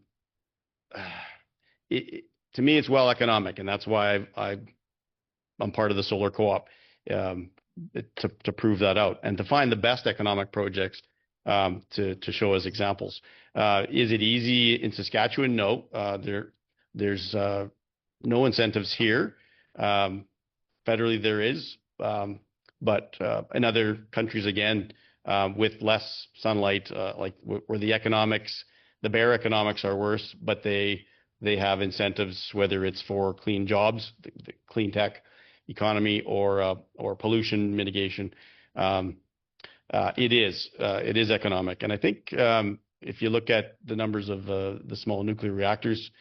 me, it's well economic, and that's why I'm part of the solar co-op, to prove that out and to find the best economic projects to show as examples. Is it easy in Saskatchewan? No. There's no incentives here. Federally there is, but in other countries, again, with less sunlight, like where the bare economics are worse, but they have incentives, whether it's for clean jobs, the clean tech economy, or pollution mitigation. It is economic, and I think if you look at the numbers of the small nuclear reactors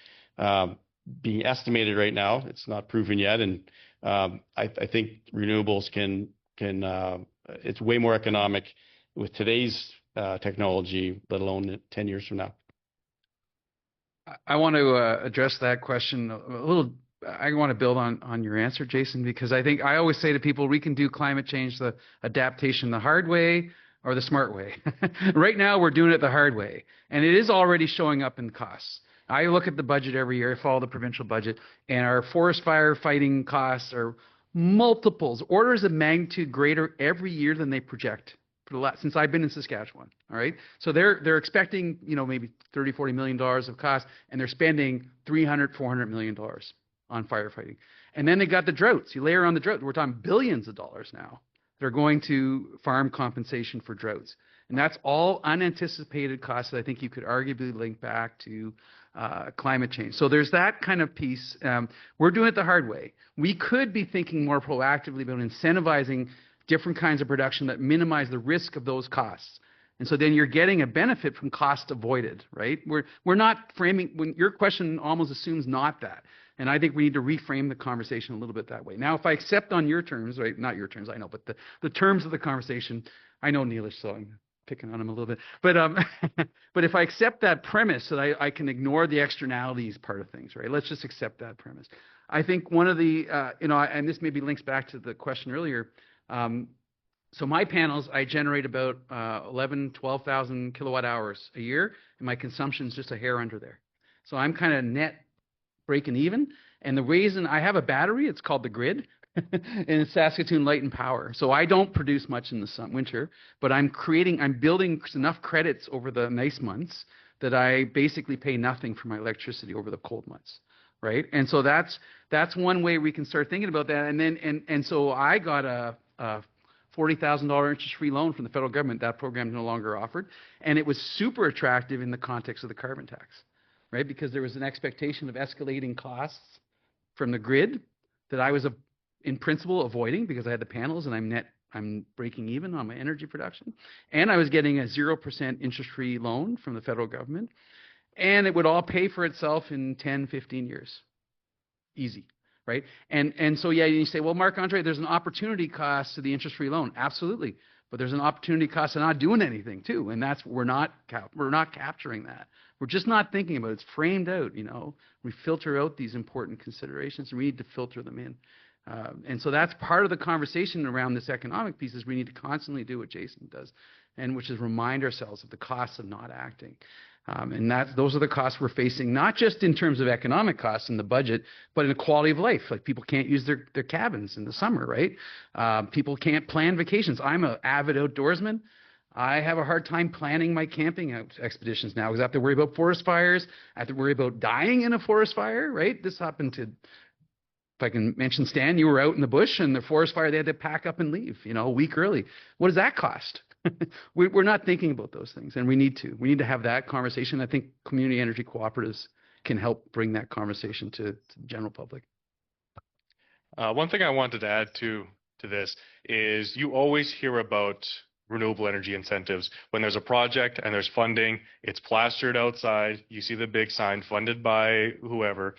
being estimated right now, it's not proven yet, and I think renewables can it's way more economic with today's technology, let alone 10 years from now. I want to address that question a little. I want to build on your answer, Jason, because I always say to people, we can do climate change, the adaptation the hard way or the smart way. Right now, we're doing it the hard way, and it is already showing up in costs. I look at the budget every year. I follow the provincial budget, and our forest fire fighting costs are multiples, orders of magnitude greater every year than they project since I've been in Saskatchewan. All right, so they're expecting maybe $30-40 million of cost, and they're spending $300-400 million on firefighting. And then they got the droughts. You layer on the drought, we're talking billions of dollars now. They're going to farm compensation for droughts, and that's all unanticipated costs that I think you could arguably link back to climate change. So there's that kind of piece. We're doing it the hard way. We could be thinking more proactively about incentivizing different kinds of production that minimize the risk of those costs. And so then you're getting a benefit from cost avoided, right? We're not framing, when your question almost assumes not that. And I think we need to reframe the conversation a little bit that way. Now, if I accept on your terms, right, not your terms, I know, but the terms of the conversation, I know Neelish, so I'm picking on him a little bit. But but if I accept that premise that I can ignore the externalities part of things, right? Let's just accept that premise. I think one of the, and this maybe links back to the question earlier. So my panels, I generate about 12,000 kilowatt hours a year, and my consumption is just a hair under there. So I'm kind of net breaking even. And the reason I have a battery, it's called the grid, and it's Saskatoon Light and Power. So I don't produce much in the winter, but I'm building enough credits over the nice months that I basically pay nothing for my electricity over the cold months, right? And so that's one way we can start thinking about that. And then and so I got a $40,000 interest-free loan from the federal government. That program is no longer offered, and it was super attractive in the context of the carbon tax, right? Because there was an expectation of escalating costs from the grid that I was in principle avoiding because I had the panels and I'm breaking even on my energy production. And I was getting a 0% interest-free loan from the federal government. And it would all pay for itself in 10, 15 years. Easy, right? And so, yeah, you say, well, Marc-Andre, there's an opportunity cost to the interest-free loan. Absolutely. But there's an opportunity cost to not doing anything too. And that's, we're not capturing that. We're just not thinking about it. It's framed out, you know. We filter out these important considerations and we need to filter them in. And so that's part of the conversation around this economic piece is we need to constantly do what Jason does, and which is remind ourselves of the costs of not acting. And those are the costs we're facing, not just in terms of economic costs in the budget, but in the quality of life. Like people can't use their cabins in the summer, right? People can't plan vacations. I'm an avid outdoorsman. I have a hard time planning my camping expeditions now because I have to worry about forest fires. I have to worry about dying in a forest fire, right? This happened to, if I can mention, Stan, you were out in the bush and the forest fire, they had to pack up and leave, you know, a week early. What does that cost? We're not thinking about those things, and we need to. We need to have that conversation. I think community energy cooperatives can help bring that conversation to the general public. One thing I wanted to add to this is you always hear about renewable energy incentives. When there's a project and there's funding, it's plastered outside. You see the big sign, funded by whoever.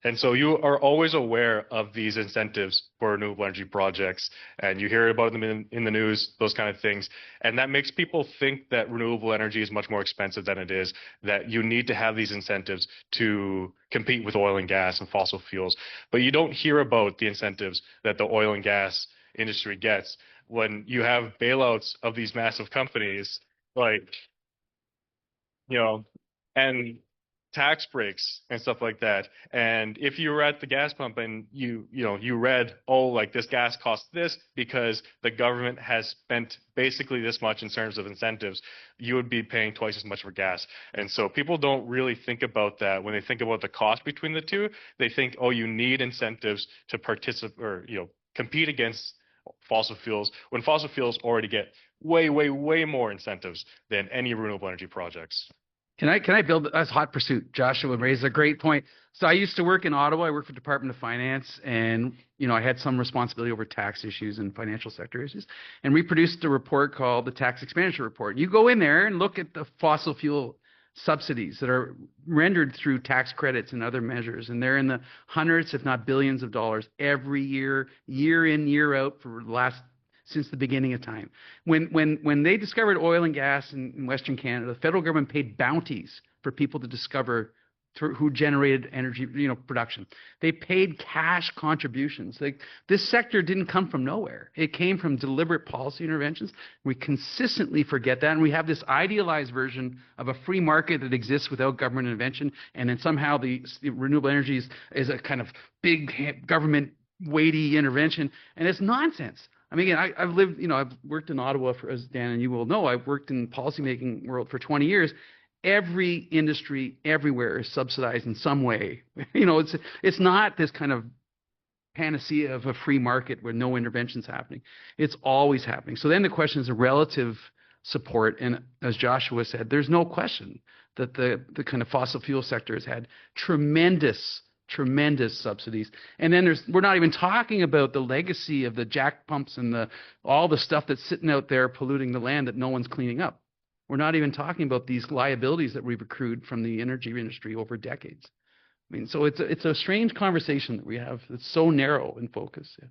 And so you are always aware of these incentives for renewable energy projects, and you hear about them in the news, those kind of things. And that makes people think that renewable energy is much more expensive than it is, that you need to have these incentives to compete with oil and gas and fossil fuels. But you don't hear about the incentives that the oil and gas industry gets when you have bailouts of these massive companies, like, you know, and tax breaks and stuff like that. And if you were at the gas pump and you read, oh, like this gas costs this because the government has spent basically this much in terms of incentives, you would be paying twice as much for gas. And so people don't really think about that when they think about the cost between the two. They think, oh, you need incentives to participate or, you know, compete against fossil fuels, when fossil fuels already get way, way, way more incentives than any renewable energy projects. Can I build? That's hot pursuit. Joshua raised a great point. So I used to work in Ottawa. I worked for the Department of Finance, and you know I had some responsibility over tax issues and financial sector issues. And we produced a report called the Tax Expenditure Report. You go in there and look at the fossil fuel subsidies that are rendered through tax credits and other measures, and they're in the hundreds, if not billions, of dollars every year, year in, year out for the last. Since the beginning of time. When they discovered oil and gas in Western Canada, the federal government paid bounties for people to discover who generated energy, you know, production. They paid cash contributions. This sector didn't come from nowhere. It came from deliberate policy interventions. We consistently forget that, and we have this idealized version of a free market that exists without government intervention, and then somehow the renewable energy is a kind of big government weighty intervention, and it's nonsense. I mean, again, I've lived, you know, I've worked in Ottawa for, as Dan and you will know, I've worked in policymaking world for 20 years. Every industry everywhere is subsidized in some way. You know, it's not this kind of panacea of a free market where no intervention's happening. It's always happening. So then the question is a relative support. And as Joshua said, there's no question that the kind of fossil fuel sector has had tremendous subsidies. And then we're not even talking about the legacy of the jack pumps and all the stuff that's sitting out there polluting the land that no one's cleaning up. We're not even talking about these liabilities that we've accrued from the energy industry over decades. I mean, so it's a strange conversation that we have. It's so narrow in focus. Yeah.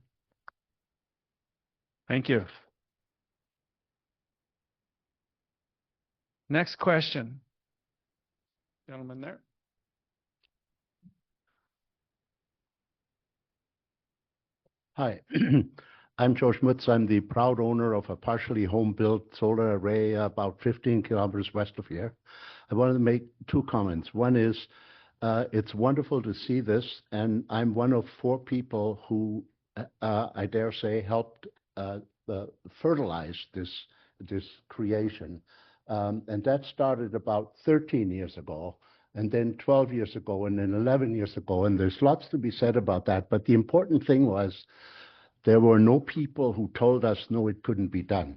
Thank you. Next question. Gentleman there. Hi, I'm Joe Schmutz. I'm the proud owner of a partially home-built solar array about 15 kilometers west of here. I wanted to make two comments. One is, it's wonderful to see this, and I'm one of 4 people who, I dare say, helped fertilize this creation. And that started about 13 years ago. And then 12 years ago, and then 11 years ago, and there's lots to be said about that. But the important thing was there were no people who told us, no, it couldn't be done.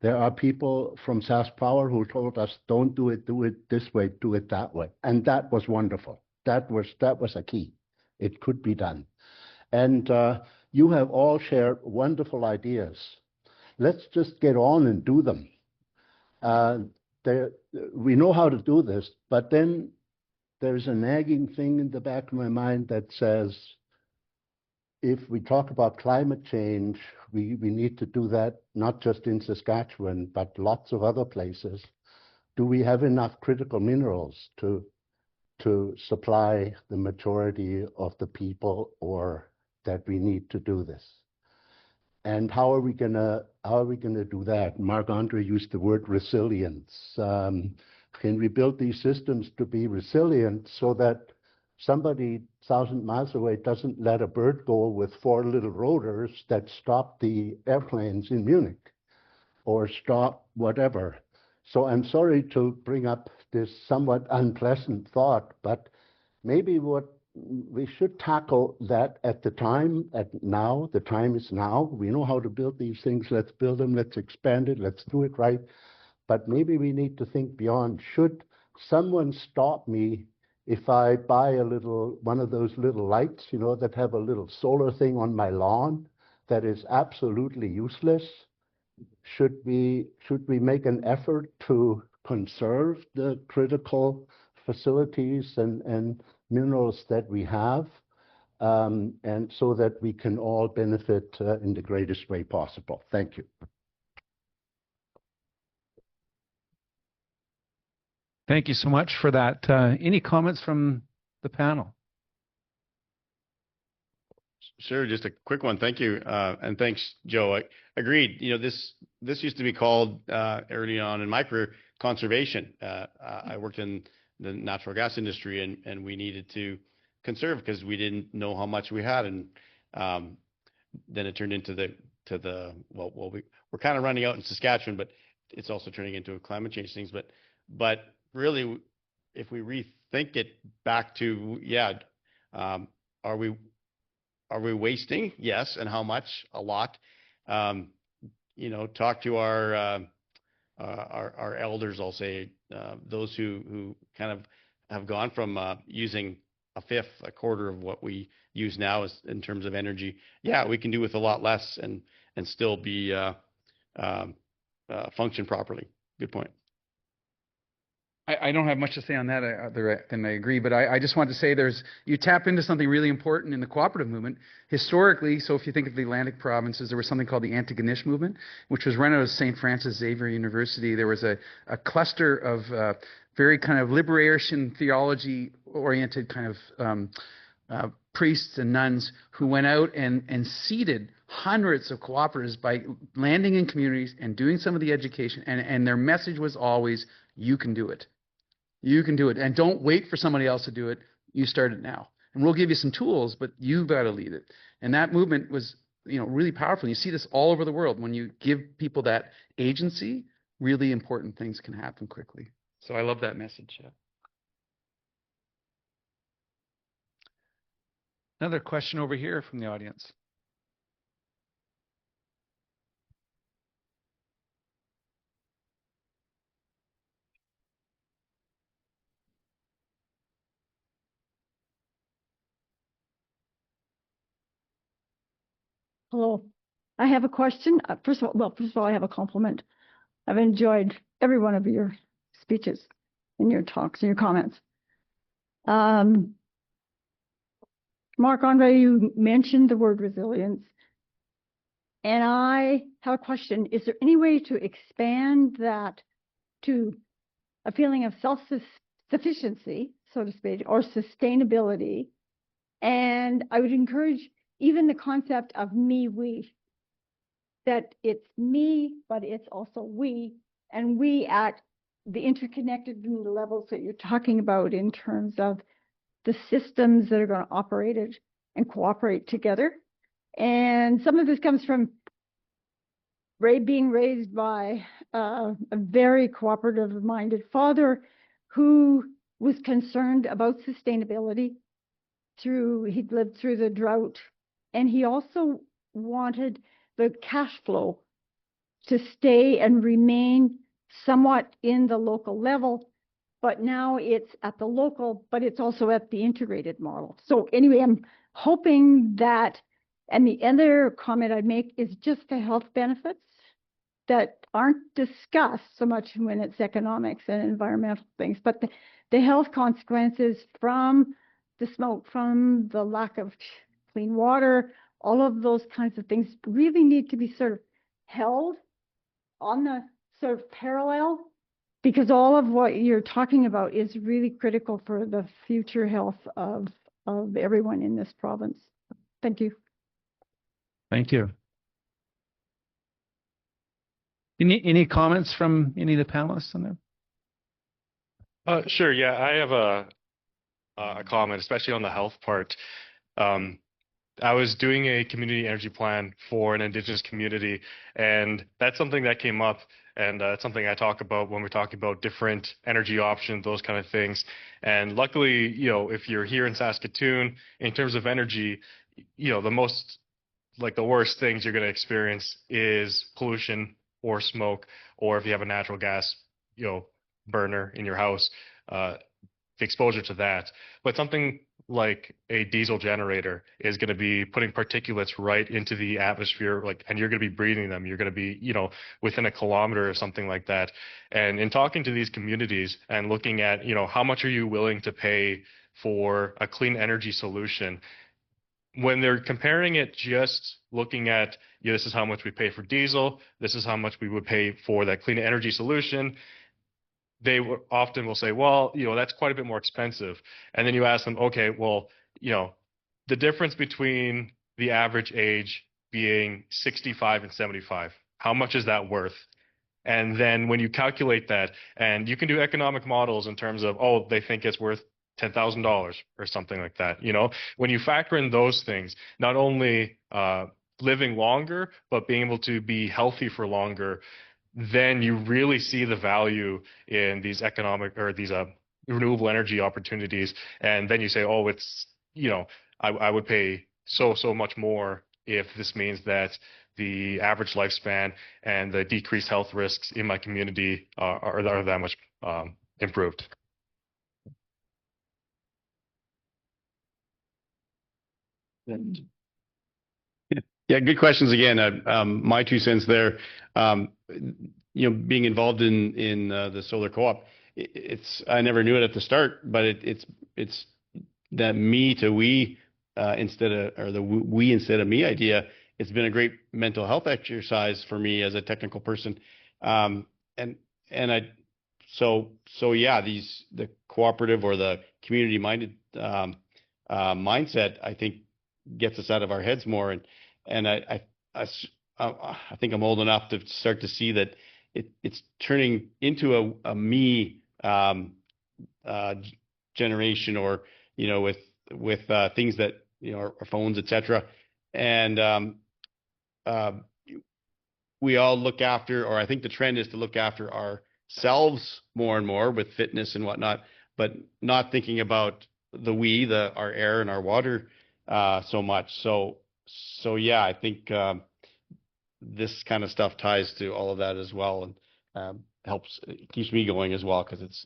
There are people from Sask Power who told us, don't do it this way, do it that way. And that was wonderful. That was a key. It could be done. And you have all shared wonderful ideas. Let's just get on and do them. We know how to do this, but then there's a nagging thing in the back of my mind that says, if we talk about climate change, we need to do that not just in Saskatchewan, but lots of other places. Do we have enough critical minerals to supply the majority of the people, or that we need to do this? And how are we gonna do that? Marc-Andre used the word resilience. Can we build these systems to be resilient so that somebody 1,000 miles away doesn't let a bird go with 4 little rotors that stop the airplanes in Munich or stop whatever? So I'm sorry to bring up this somewhat unpleasant thought, but maybe what we should tackle that at the time, now. The time is now. We know how to build these things. Let's build them. Let's expand it. Let's do it right. But maybe we need to think beyond. Should someone stop me if I buy one of those little lights, that have a little solar thing on my lawn that is absolutely useless? Should we make an effort to conserve the critical facilities and minerals that we have, and so that we can all benefit in the greatest way possible? Thank you. Thank you so much for that. Any comments from the panel? Sure, just a quick one. Thank you, and thanks, Joe. I agreed. This used to be called early on in my career conservation. I worked in the natural gas industry, and we needed to conserve because we didn't know how much we had, and then it turned into we're kind of running out in Saskatchewan, but it's also turning into a climate change things. But really, if we rethink it back to, are we wasting? Yes. And how much? A lot. Talk to our elders, I'll say, those who kind of have gone from using a fifth, a quarter of what we use now in terms of energy. Yeah, we can do with a lot less and still be function properly. Good point. I don't have much to say on that other than I agree, but I just want to say you tap into something really important in the cooperative movement. Historically, so if you think of the Atlantic provinces, there was something called the Antigonish movement, which was run out of St. Francis Xavier University. There was a cluster of very kind of liberation theology-oriented kind of priests and nuns who went out and seeded hundreds of cooperatives by landing in communities and doing some of the education. And their message was always, you can do it. You can do it. And don't wait for somebody else to do it. You start it now. And we'll give you some tools, but you've got to lead it. And that movement was, really powerful. You see this all over the world. When you give people that agency, really important things can happen quickly. So I love that message. Yeah. Another question over here from the audience. Hello. I have a question. First of all, I have a compliment. I've enjoyed every one of your speeches and your talks and your comments. Marc-Andre, you mentioned the word resilience. And I have a question. Is there any way to expand that to a feeling of self-sufficiency, so to speak, or sustainability? And I would encourage even the concept of me, we, that it's me, but it's also we, and we at the interconnected levels that you're talking about in terms of the systems that are going to operate it and cooperate together. And some of this comes from being raised by a very cooperative-minded father who was concerned about sustainability. He'd lived through the drought, and he also wanted the cash flow to stay and remain somewhat in the local level, but now it's at the local, but it's also at the integrated model. So anyway, hoping that, and the other comment I'd make is just the health benefits that aren't discussed so much when it's economics and environmental things, but the health consequences from the smoke, from the lack of clean water, all of those kinds of things really need to be sort of held on the sort of parallel, because all of what you're talking about is really critical for the future health of everyone in this province. Thank you. Thank you. Any comments from any of the panelists on that? Sure. Yeah, I have a comment, especially on the health part. I was doing a community energy plan for an Indigenous community, and that's something that came up, and it's something I talk about when we're talking about different energy options, those kind of things. And luckily, if you're here in Saskatoon, in terms of energy, the worst things you're going to experience is pollution or smoke, or if you have a natural gas, burner in your house, exposure to that. But something like a diesel generator is going to be putting particulates right into the atmosphere, and you're going to be breathing them. You're going to be, within a kilometer or something like that. And in talking to these communities and looking at, how much are you willing to pay for a clean energy solution, when they're comparing it, just looking at, this is how much we pay for diesel, this is how much we would pay for that clean energy solution, they often will say, well, that's quite a bit more expensive. And then you ask them, okay, well, the difference between the average age being 65 and 75, how much is that worth? And then when you calculate that, and you can do economic models in terms of, they think it's worth $10,000 or something like that. When you factor in those things, not only living longer, but being able to be healthy for longer, then you really see the value in these economic or these renewable energy opportunities. And then you say, I would pay so much more if this means that the average lifespan and the decreased health risks in my community are that much improved. Yeah, good questions again. My 2 cents there. Being involved in the solar co-op, I never knew it at the start, but it's that me to we instead of the we instead of me idea. It's been a great mental health exercise for me as a technical person, the cooperative or the community minded mindset, I think, gets us out of our heads more. And I think I'm old enough to start to see that it's turning into a me generation, or with things that our phones, etc. And we all look after, or I think the trend is to look after ourselves more and more with fitness and whatnot, but not thinking about our air and our water so much. So yeah, I think this kind of stuff ties to all of that as well, and it keeps me going as well, because it's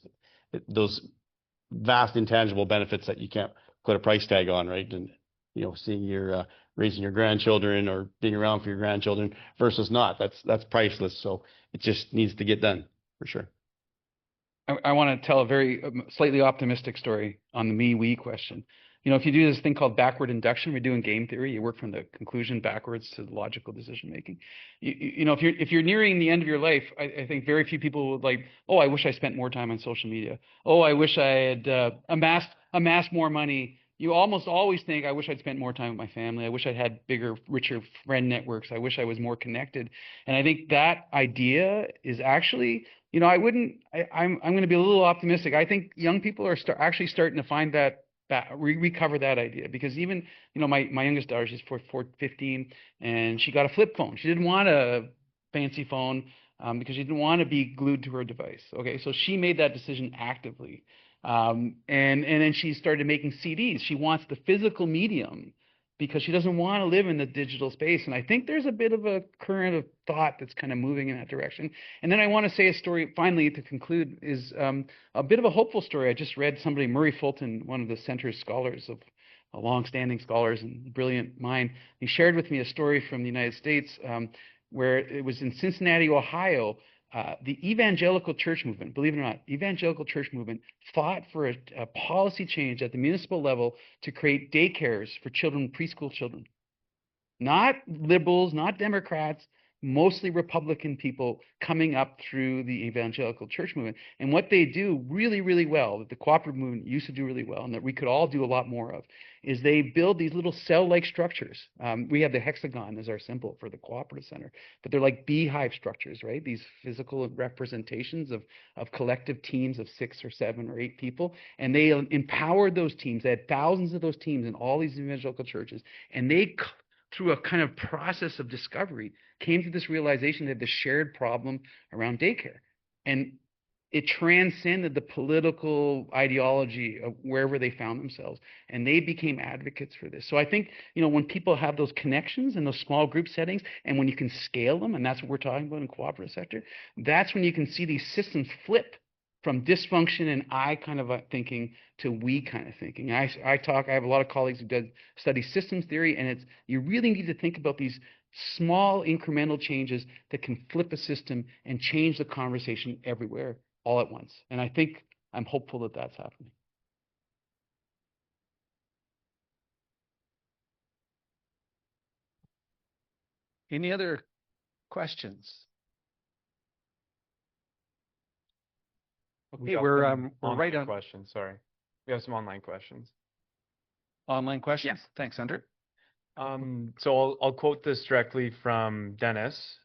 those vast intangible benefits that you can't put a price tag on, right? And seeing your raising your grandchildren or being around for your grandchildren versus not, that's priceless. So it just needs to get done for sure. I want to tell a very slightly optimistic story on the me-we question. If you do this thing called backward induction, we're doing game theory. You work from the conclusion backwards to the logical decision making. If you're nearing the end of your life, I think very few people would like, I wish I spent more time on social media. I wish I had amassed more money. You almost always think, I wish I'd spent more time with my family. I wish I'd had bigger, richer friend networks. I wish I was more connected. And I think that idea is actually, I'm going to be a little optimistic. I think young people are actually starting to find that, recover that idea, because even my youngest daughter, she's 15, and she got a flip phone. She didn't want a fancy phone because she didn't want to be glued to her device. Okay, so she made that decision actively, and then she started making CDs. She wants the physical medium because she doesn't want to live in the digital space. And I think there's a bit of a current of thought that's kind of moving in that direction. And then I want to say a story, finally, to conclude, is a bit of a hopeful story. I just read Murray Fulton, one of the Center's scholars of long-standing scholars and brilliant mind. He shared with me a story from the United States where it was in Cincinnati, Ohio. The evangelical church movement, believe it or not, evangelical church movement fought for a policy change at the municipal level to create daycares for children, preschool children. Not liberals, not Democrats, mostly Republican people coming up through the evangelical church movement. And what they do really, really well, that the cooperative movement used to do really well, and that we could all do a lot more of, is they build these little cell-like structures. We have the hexagon as our symbol for the cooperative center, but they're like beehive structures, right? These physical representations of collective teams of 6 or 7 or 8 people. And they empowered those teams. They had thousands of those teams in all these evangelical churches. And they, through a kind of process of discovery, came to this realization that the shared problem around daycare. And it transcended the political ideology of wherever they found themselves. And they became advocates for this. So I think, when people have those connections in those small group settings, and when you can scale them, and that's what we're talking about in cooperative sector, that's when you can see these systems flip from dysfunction and I kind of thinking to we kind of thinking. I have a lot of colleagues who study systems theory, and you really need to think about these small incremental changes that can flip a system and change the conversation everywhere all at once. And I'm hopeful that that's happening. Any other questions? Okay, we're right on questions. Sorry, we have some online questions. Online questions. Yeah. Thanks, Hunter. So I'll quote this directly from Dennis.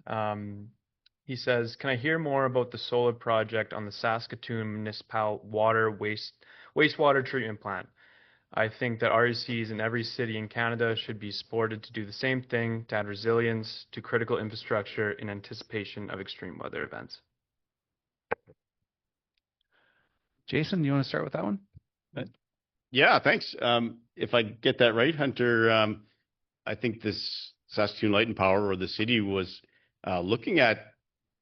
He says, "Can I hear more about the solar project on the Saskatoon Municipal Wastewater Treatment Plant? I think that RECs in every city in Canada should be supported to do the same thing to add resilience to critical infrastructure in anticipation of extreme weather events." Jason, you want to start with that one? Yeah, thanks. If I get that right, Hunter, I think this Saskatoon Light and Power, or the city, was looking at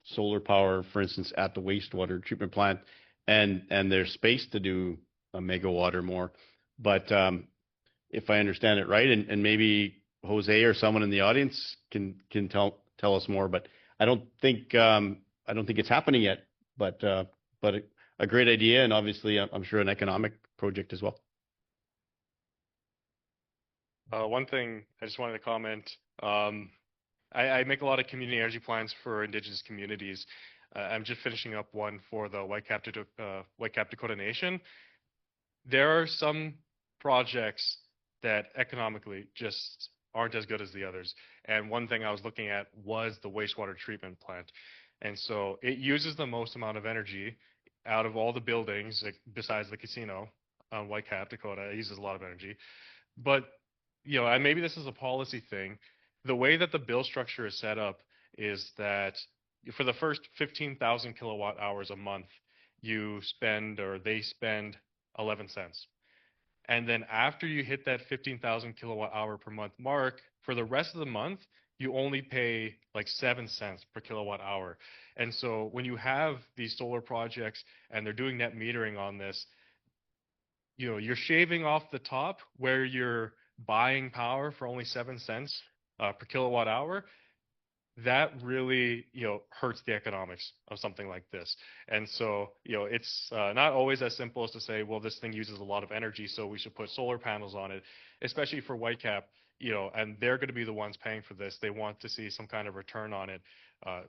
solar power, for instance, at the wastewater treatment plant, and there's space to do a megawatt or more. But if I understand it right, and maybe Jose or someone in the audience can tell us more, but I don't think it's happening yet. But a great idea, and obviously, I'm sure an economic project as well. One thing I just wanted to comment. I make a lot of community energy plans for Indigenous communities. I'm just finishing up one for the Whitecap Dakota Nation. There are some projects that economically just aren't as good as the others. And one thing I was looking at was the wastewater treatment plant. And so it uses the most amount of energy out of all the buildings, besides the casino on Whitecap Dakota. It uses a lot of energy. But, and maybe this is a policy thing. The way that the bill structure is set up is that for the first 15,000 kilowatt hours a month, they spend 11 cents. And then after you hit that 15,000 kilowatt hour per month mark, for the rest of the month, you only pay like 7 cents per kilowatt hour. And so when you have these solar projects and they're doing net metering on this, you're shaving off the top where you're buying power for only 7 cents per kilowatt hour. That really, hurts the economics of something like this. And so, it's not always as simple as to say, well, this thing uses a lot of energy, so we should put solar panels on it, especially for Whitecap, and they're going to be the ones paying for this. They want to see some kind of return on it.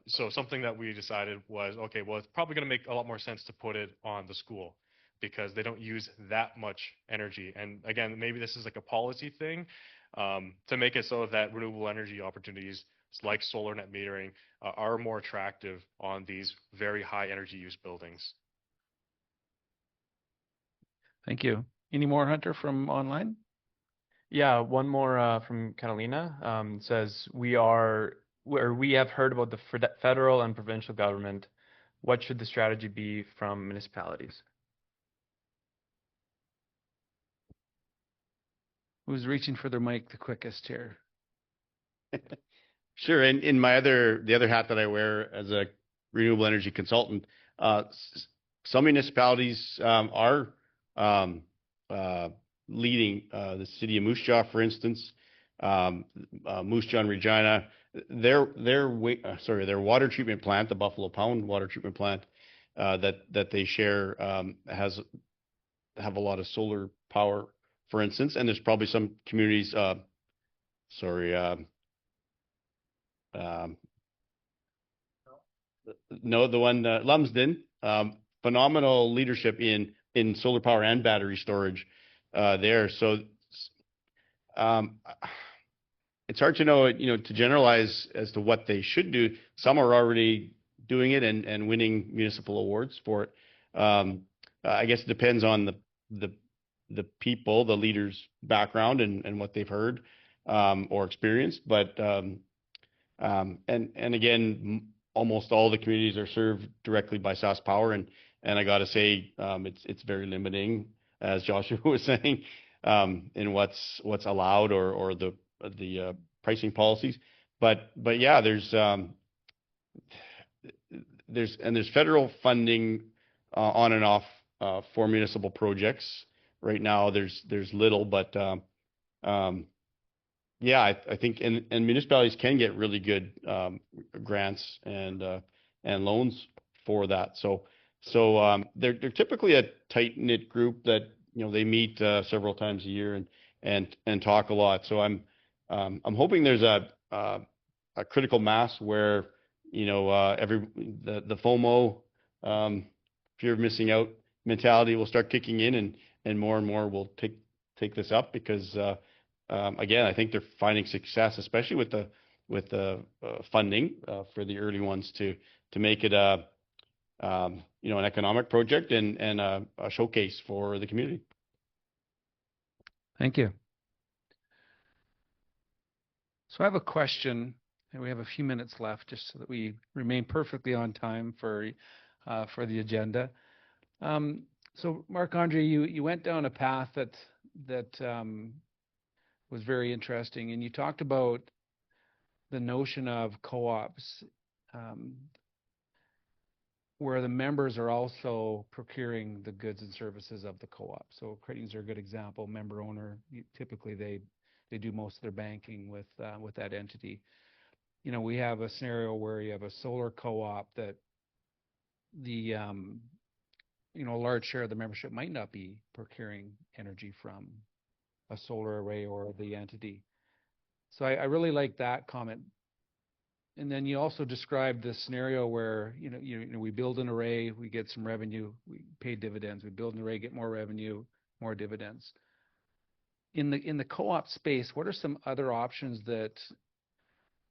So something that we decided was, okay, well, it's probably going to make a lot more sense to put it on the school because they don't use that much energy. And again, maybe this is like a policy thing to make it so that renewable energy opportunities like solar net metering are more attractive on these very high energy use buildings. Thank you. Any more, Hunter, from online? Yeah, one more from Catalina. Says, we have heard about the federal and provincial government. What should the strategy be from municipalities? Who's reaching for their mic the quickest here? Sure. And in the other hat that I wear as a renewable energy consultant, some municipalities are leading. The city of Moose Jaw, for instance, Moose Jaw and Regina, their water treatment plant, the Buffalo Pound water treatment plant that they share have a lot of solar power, for instance, and there's probably some communities. No, the one Lumsden, phenomenal leadership in solar power and battery storage there. So it's hard to know, to generalize as to what they should do. Some are already doing it and winning municipal awards for it. I guess it depends on the people, the leaders' background and what they've heard or experienced. But and again, almost all the communities are served directly by SaskPower, and I got to say, it's very limiting, as Joshua was saying, in what's allowed or the pricing policies. But yeah, there's federal funding on and off for municipal projects. Right now, there's little, but yeah, I think and municipalities can get really good grants and loans for that. So they're typically a tight knit group that they meet several times a year and talk a lot. So I'm hoping there's a critical mass where the FOMO, fear of missing out mentality will start kicking in, and more will take this up because again, I think they're finding success, especially with the funding for the early ones to make it an economic project and a showcase for the community. Thank you. So I have a question, and we have a few minutes left, just so that we remain perfectly on time for the agenda. So Marc-Andre, you went down a path that was very interesting, and you talked about the notion of co-ops, where the members are also procuring the goods and services of the co-op. So credit unions are a good example. Member owner, typically they do most of their banking with that entity. We have a scenario where you have a solar co-op that the a large share of the membership might not be procuring energy from a solar array or the entity. So I really like that comment. And then you also described the scenario where we build an array, we get some revenue, we pay dividends. We build an array, get more revenue, more dividends. In the co-op space, what are some other options that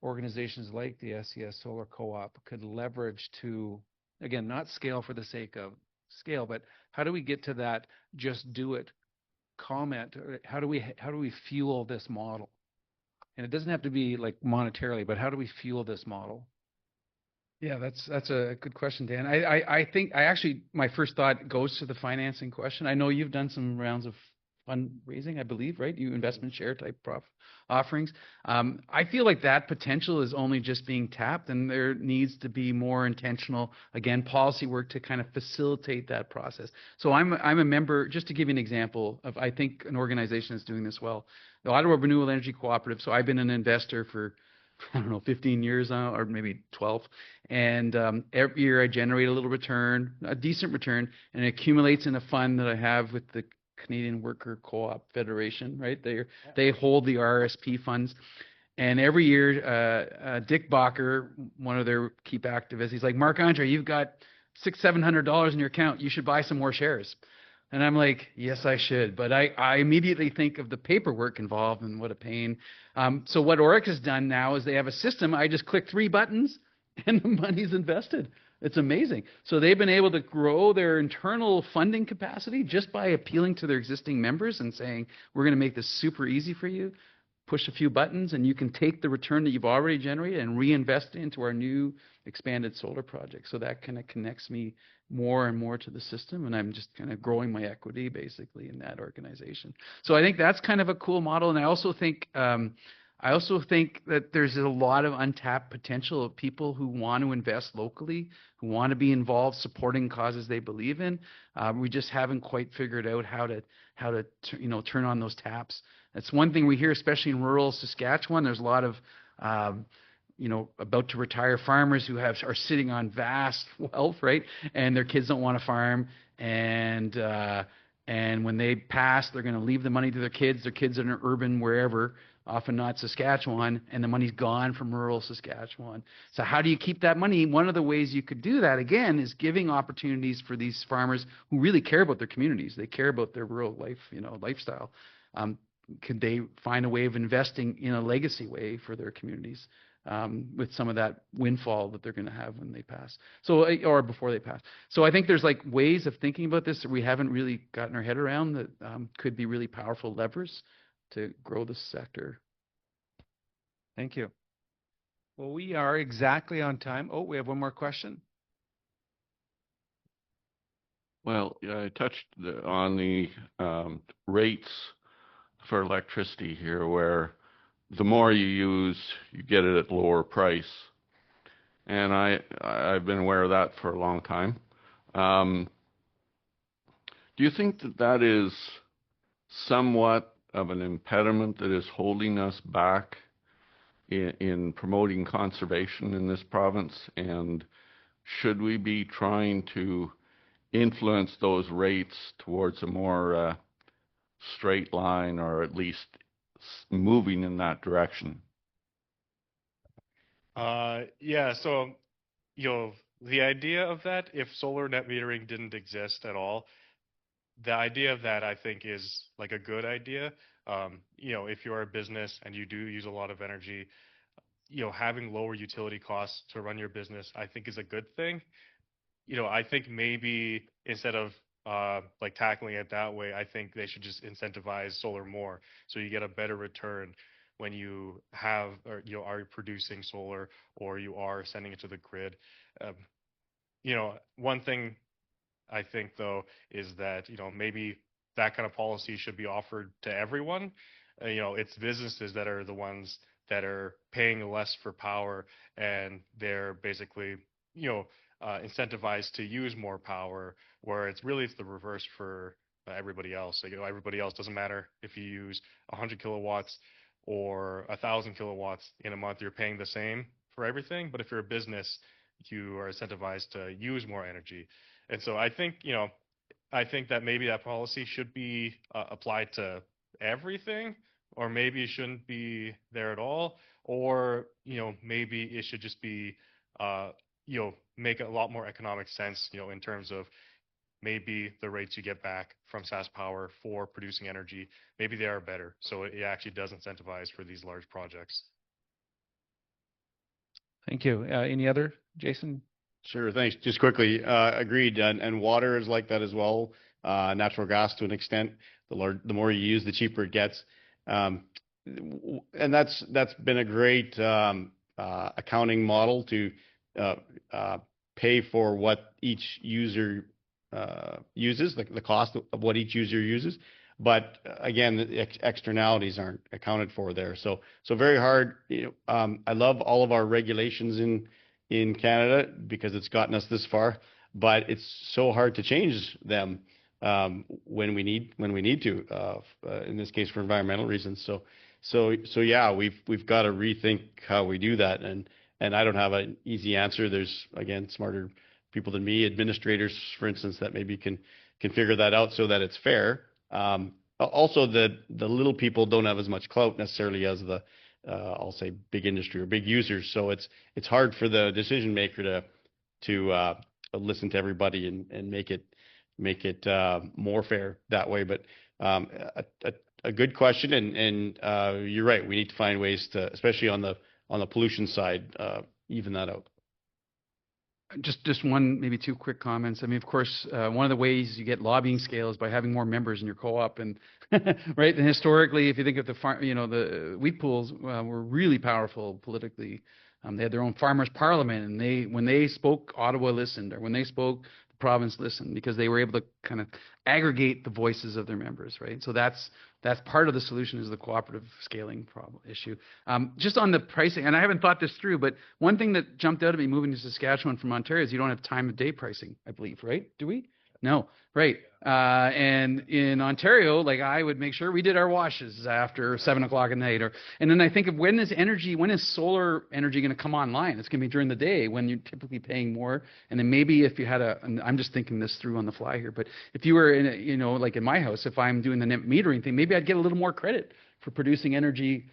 organizations like the SES Solar Co-op could leverage to, again, not scale for the sake of scale, but how do we get to that just do it comment? How do we fuel this model? And it doesn't have to be like monetarily, but how do we fuel this model? Yeah, that's a good question, Dan. I think my first thought goes to the financing question. I know you've done some rounds of fundraising, I believe, right? You investment share type offerings. I feel like that potential is only just being tapped, and there needs to be more intentional, again, policy work to kind of facilitate that process. So I'm a member, just to give you an example of, I think an organization is doing this well. The Ottawa Renewable Energy Co-operative. So I've been an investor for, 15 years now, or maybe 12. And every year I generate a little return, a decent return, and it accumulates in a fund that I have with the Canadian Worker Co-op Federation, right? They hold the RSP funds. And every year, Dick Bacher, one of their keep activists, he's like, Marc-Andre, you've got $600-700 in your account. You should buy some more shares. And I'm like, yes, I should. But I immediately think of the paperwork involved and what a pain. So what Oric has done now is they have a system. I just click 3 buttons and the money's invested. It's amazing. So they've been able to grow their internal funding capacity just by appealing to their existing members and saying, we're going to make this super easy for you. Push a few buttons and you can take the return that you've already generated and reinvest it into our new expanded solar project. So that kind of connects me more and more to the system, and I'm just kind of growing my equity basically in that organization. So I think that's kind of a cool model. And I also think I I also think that there's a lot of untapped potential of people who want to invest locally, who want to be involved supporting causes they believe in. We just haven't quite figured out how to turn on those taps. That's one thing we hear, especially in rural Saskatchewan. There's a lot of about to retire farmers who are sitting on vast wealth, right? And their kids don't want to farm, and when they pass, they're going to leave the money to their kids. Their kids are in urban wherever, often not Saskatchewan, and the money's gone from rural Saskatchewan. So how do you keep that money? One of the ways you could do that, again, is giving opportunities for these farmers who really care about their communities. They care about their rural life, lifestyle. Could they find a way of investing in a legacy way for their communities with some of that windfall that they're going to have when they pass, or before they pass? So I think there's like ways of thinking about this that we haven't really gotten our head around that could be really powerful levers to grow this sector. Thank you. Well, we are exactly on time. Oh, we have one more question. Well, I touched on the rates for electricity here, where the more you use, you get it at lower price. And I've been aware of that for a long time. Do you think that is somewhat of an impediment that is holding us back in promoting conservation in this province? And should we be trying to influence those rates towards a more straight line, or at least moving in that direction? Yeah, so the idea of that, if solar net metering didn't exist at all, the idea of that, I think, is like a good idea. If you're a business and you do use a lot of energy, having lower utility costs to run your business, I think, is a good thing. I think maybe instead of like tackling it that way, I think they should just incentivize solar more, so you get a better return when you have, or are producing solar, or you are sending it to the grid. One thing I think, though, is that maybe that kind of policy should be offered to everyone. It's businesses that are the ones that are paying less for power, and they're basically incentivized to use more power, where it's the reverse for everybody else. Everybody else, doesn't matter if you use 100 kilowatts or 1,000 kilowatts in a month, you're paying the same for everything. But if you're a business, you are incentivized to use more energy. And so I think that maybe that policy should be applied to everything, or maybe it shouldn't be there at all, or maybe it should just be make a lot more economic sense, in terms of maybe the rates you get back from SaskPower for producing energy, maybe they are better, so it actually does incentivize for these large projects. Thank you. Any other, Jason? Sure, thanks. Just quickly, agreed. And water is like that as well. Natural gas to an extent. The more you use, the cheaper it gets. And that's been a great accounting model to pay for what each user uses, the cost of what each user uses. But again, the externalities aren't accounted for there. So very hard. I love all of our regulations in Canada because it's gotten us this far, but it's so hard to change them when we need to. In this case, for environmental reasons. So yeah, we've got to rethink how we do that. And I don't have an easy answer. There's, again, smarter people than me, administrators, for instance, that maybe can figure that out so that it's fair. Also, the little people don't have as much clout necessarily as the I'll say big industry or big users. So it's hard for the decision maker to listen to everybody and make it more fair that way. But a good question, and you're right. We need to find ways to, especially on the pollution side, even that out. Just one, maybe two quick comments. I mean, of course, one of the ways you get lobbying scale is by having more members in your co-op, and right. And historically, if you think of the wheat pools were really powerful politically. They had their own farmers' parliament, and when they spoke, Ottawa listened, or when they spoke, the province listened, because they were able to kind of aggregate the voices of their members, right? So that's that's part of the solution is the cooperative scaling issue. Just on the pricing, and I haven't thought this through, but one thing that jumped out at me moving to Saskatchewan from Ontario is you don't have time of day pricing, I believe, right? Do we? No, right. And in Ontario, like I would make sure we did our washes after 7 o'clock at night, and then I think of when is solar energy going to come online? It's going to be during the day when you're typically paying more. And then maybe if you had and I'm just thinking this through on the fly here, but if you were in like in my house, if I'm doing the net metering thing, maybe I'd get a little more credit for producing energy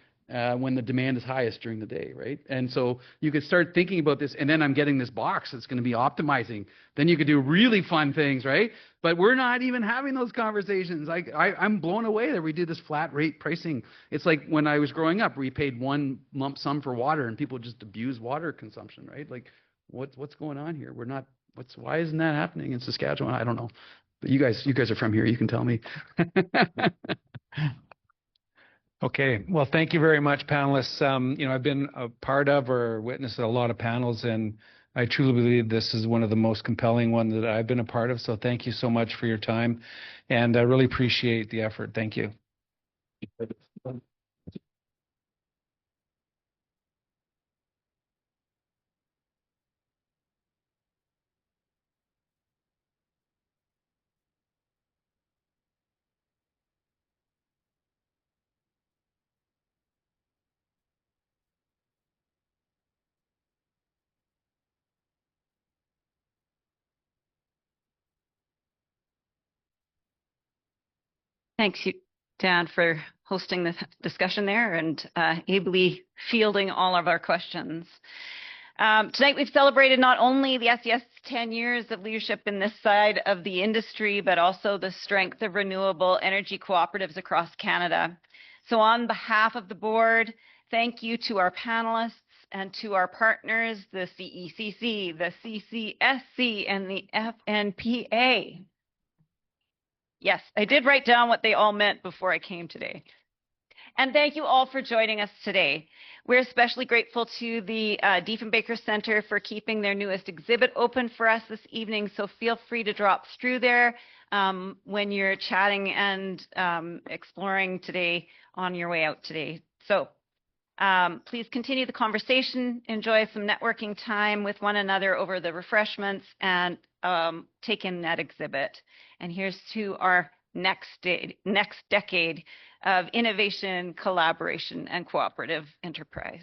when the demand is highest during the day, right? And so you could start thinking about this, and then I'm getting this box that's going to be optimizing. Then you could do really fun things, right? But we're not even having those conversations. I'm blown away that we do this flat rate pricing. It's like when I was growing up, we paid one lump sum for water, and people just abuse water consumption, right? Like, what's going on here? Why isn't that happening in Saskatchewan? I don't know. But you guys are from here. You can tell me. Okay. Well, thank you very much, panelists. I've been a part of or witnessed a lot of panels, and I truly believe this is one of the most compelling ones that I've been a part of. So thank you so much for your time, and I really appreciate the effort. Thank you. Thanks, Dan, for hosting this discussion there and ably fielding all of our questions. Tonight we've celebrated not only the SES 10 years of leadership in this side of the industry, but also the strength of renewable energy cooperatives across Canada. So on behalf of the board, thank you to our panelists and to our partners, the CECC, the CCSC, and the FNPA. Yes, I did write down what they all meant before I came today. And thank you all for joining us today. We're especially grateful to the Diefenbaker Center for keeping their newest exhibit open for us this evening, so feel free to drop through there when you're chatting and exploring today on your way out today. So please continue the conversation, enjoy some networking time with one another over the refreshments, and take in that exhibit. And here's to our next decade of innovation, collaboration, and cooperative enterprise.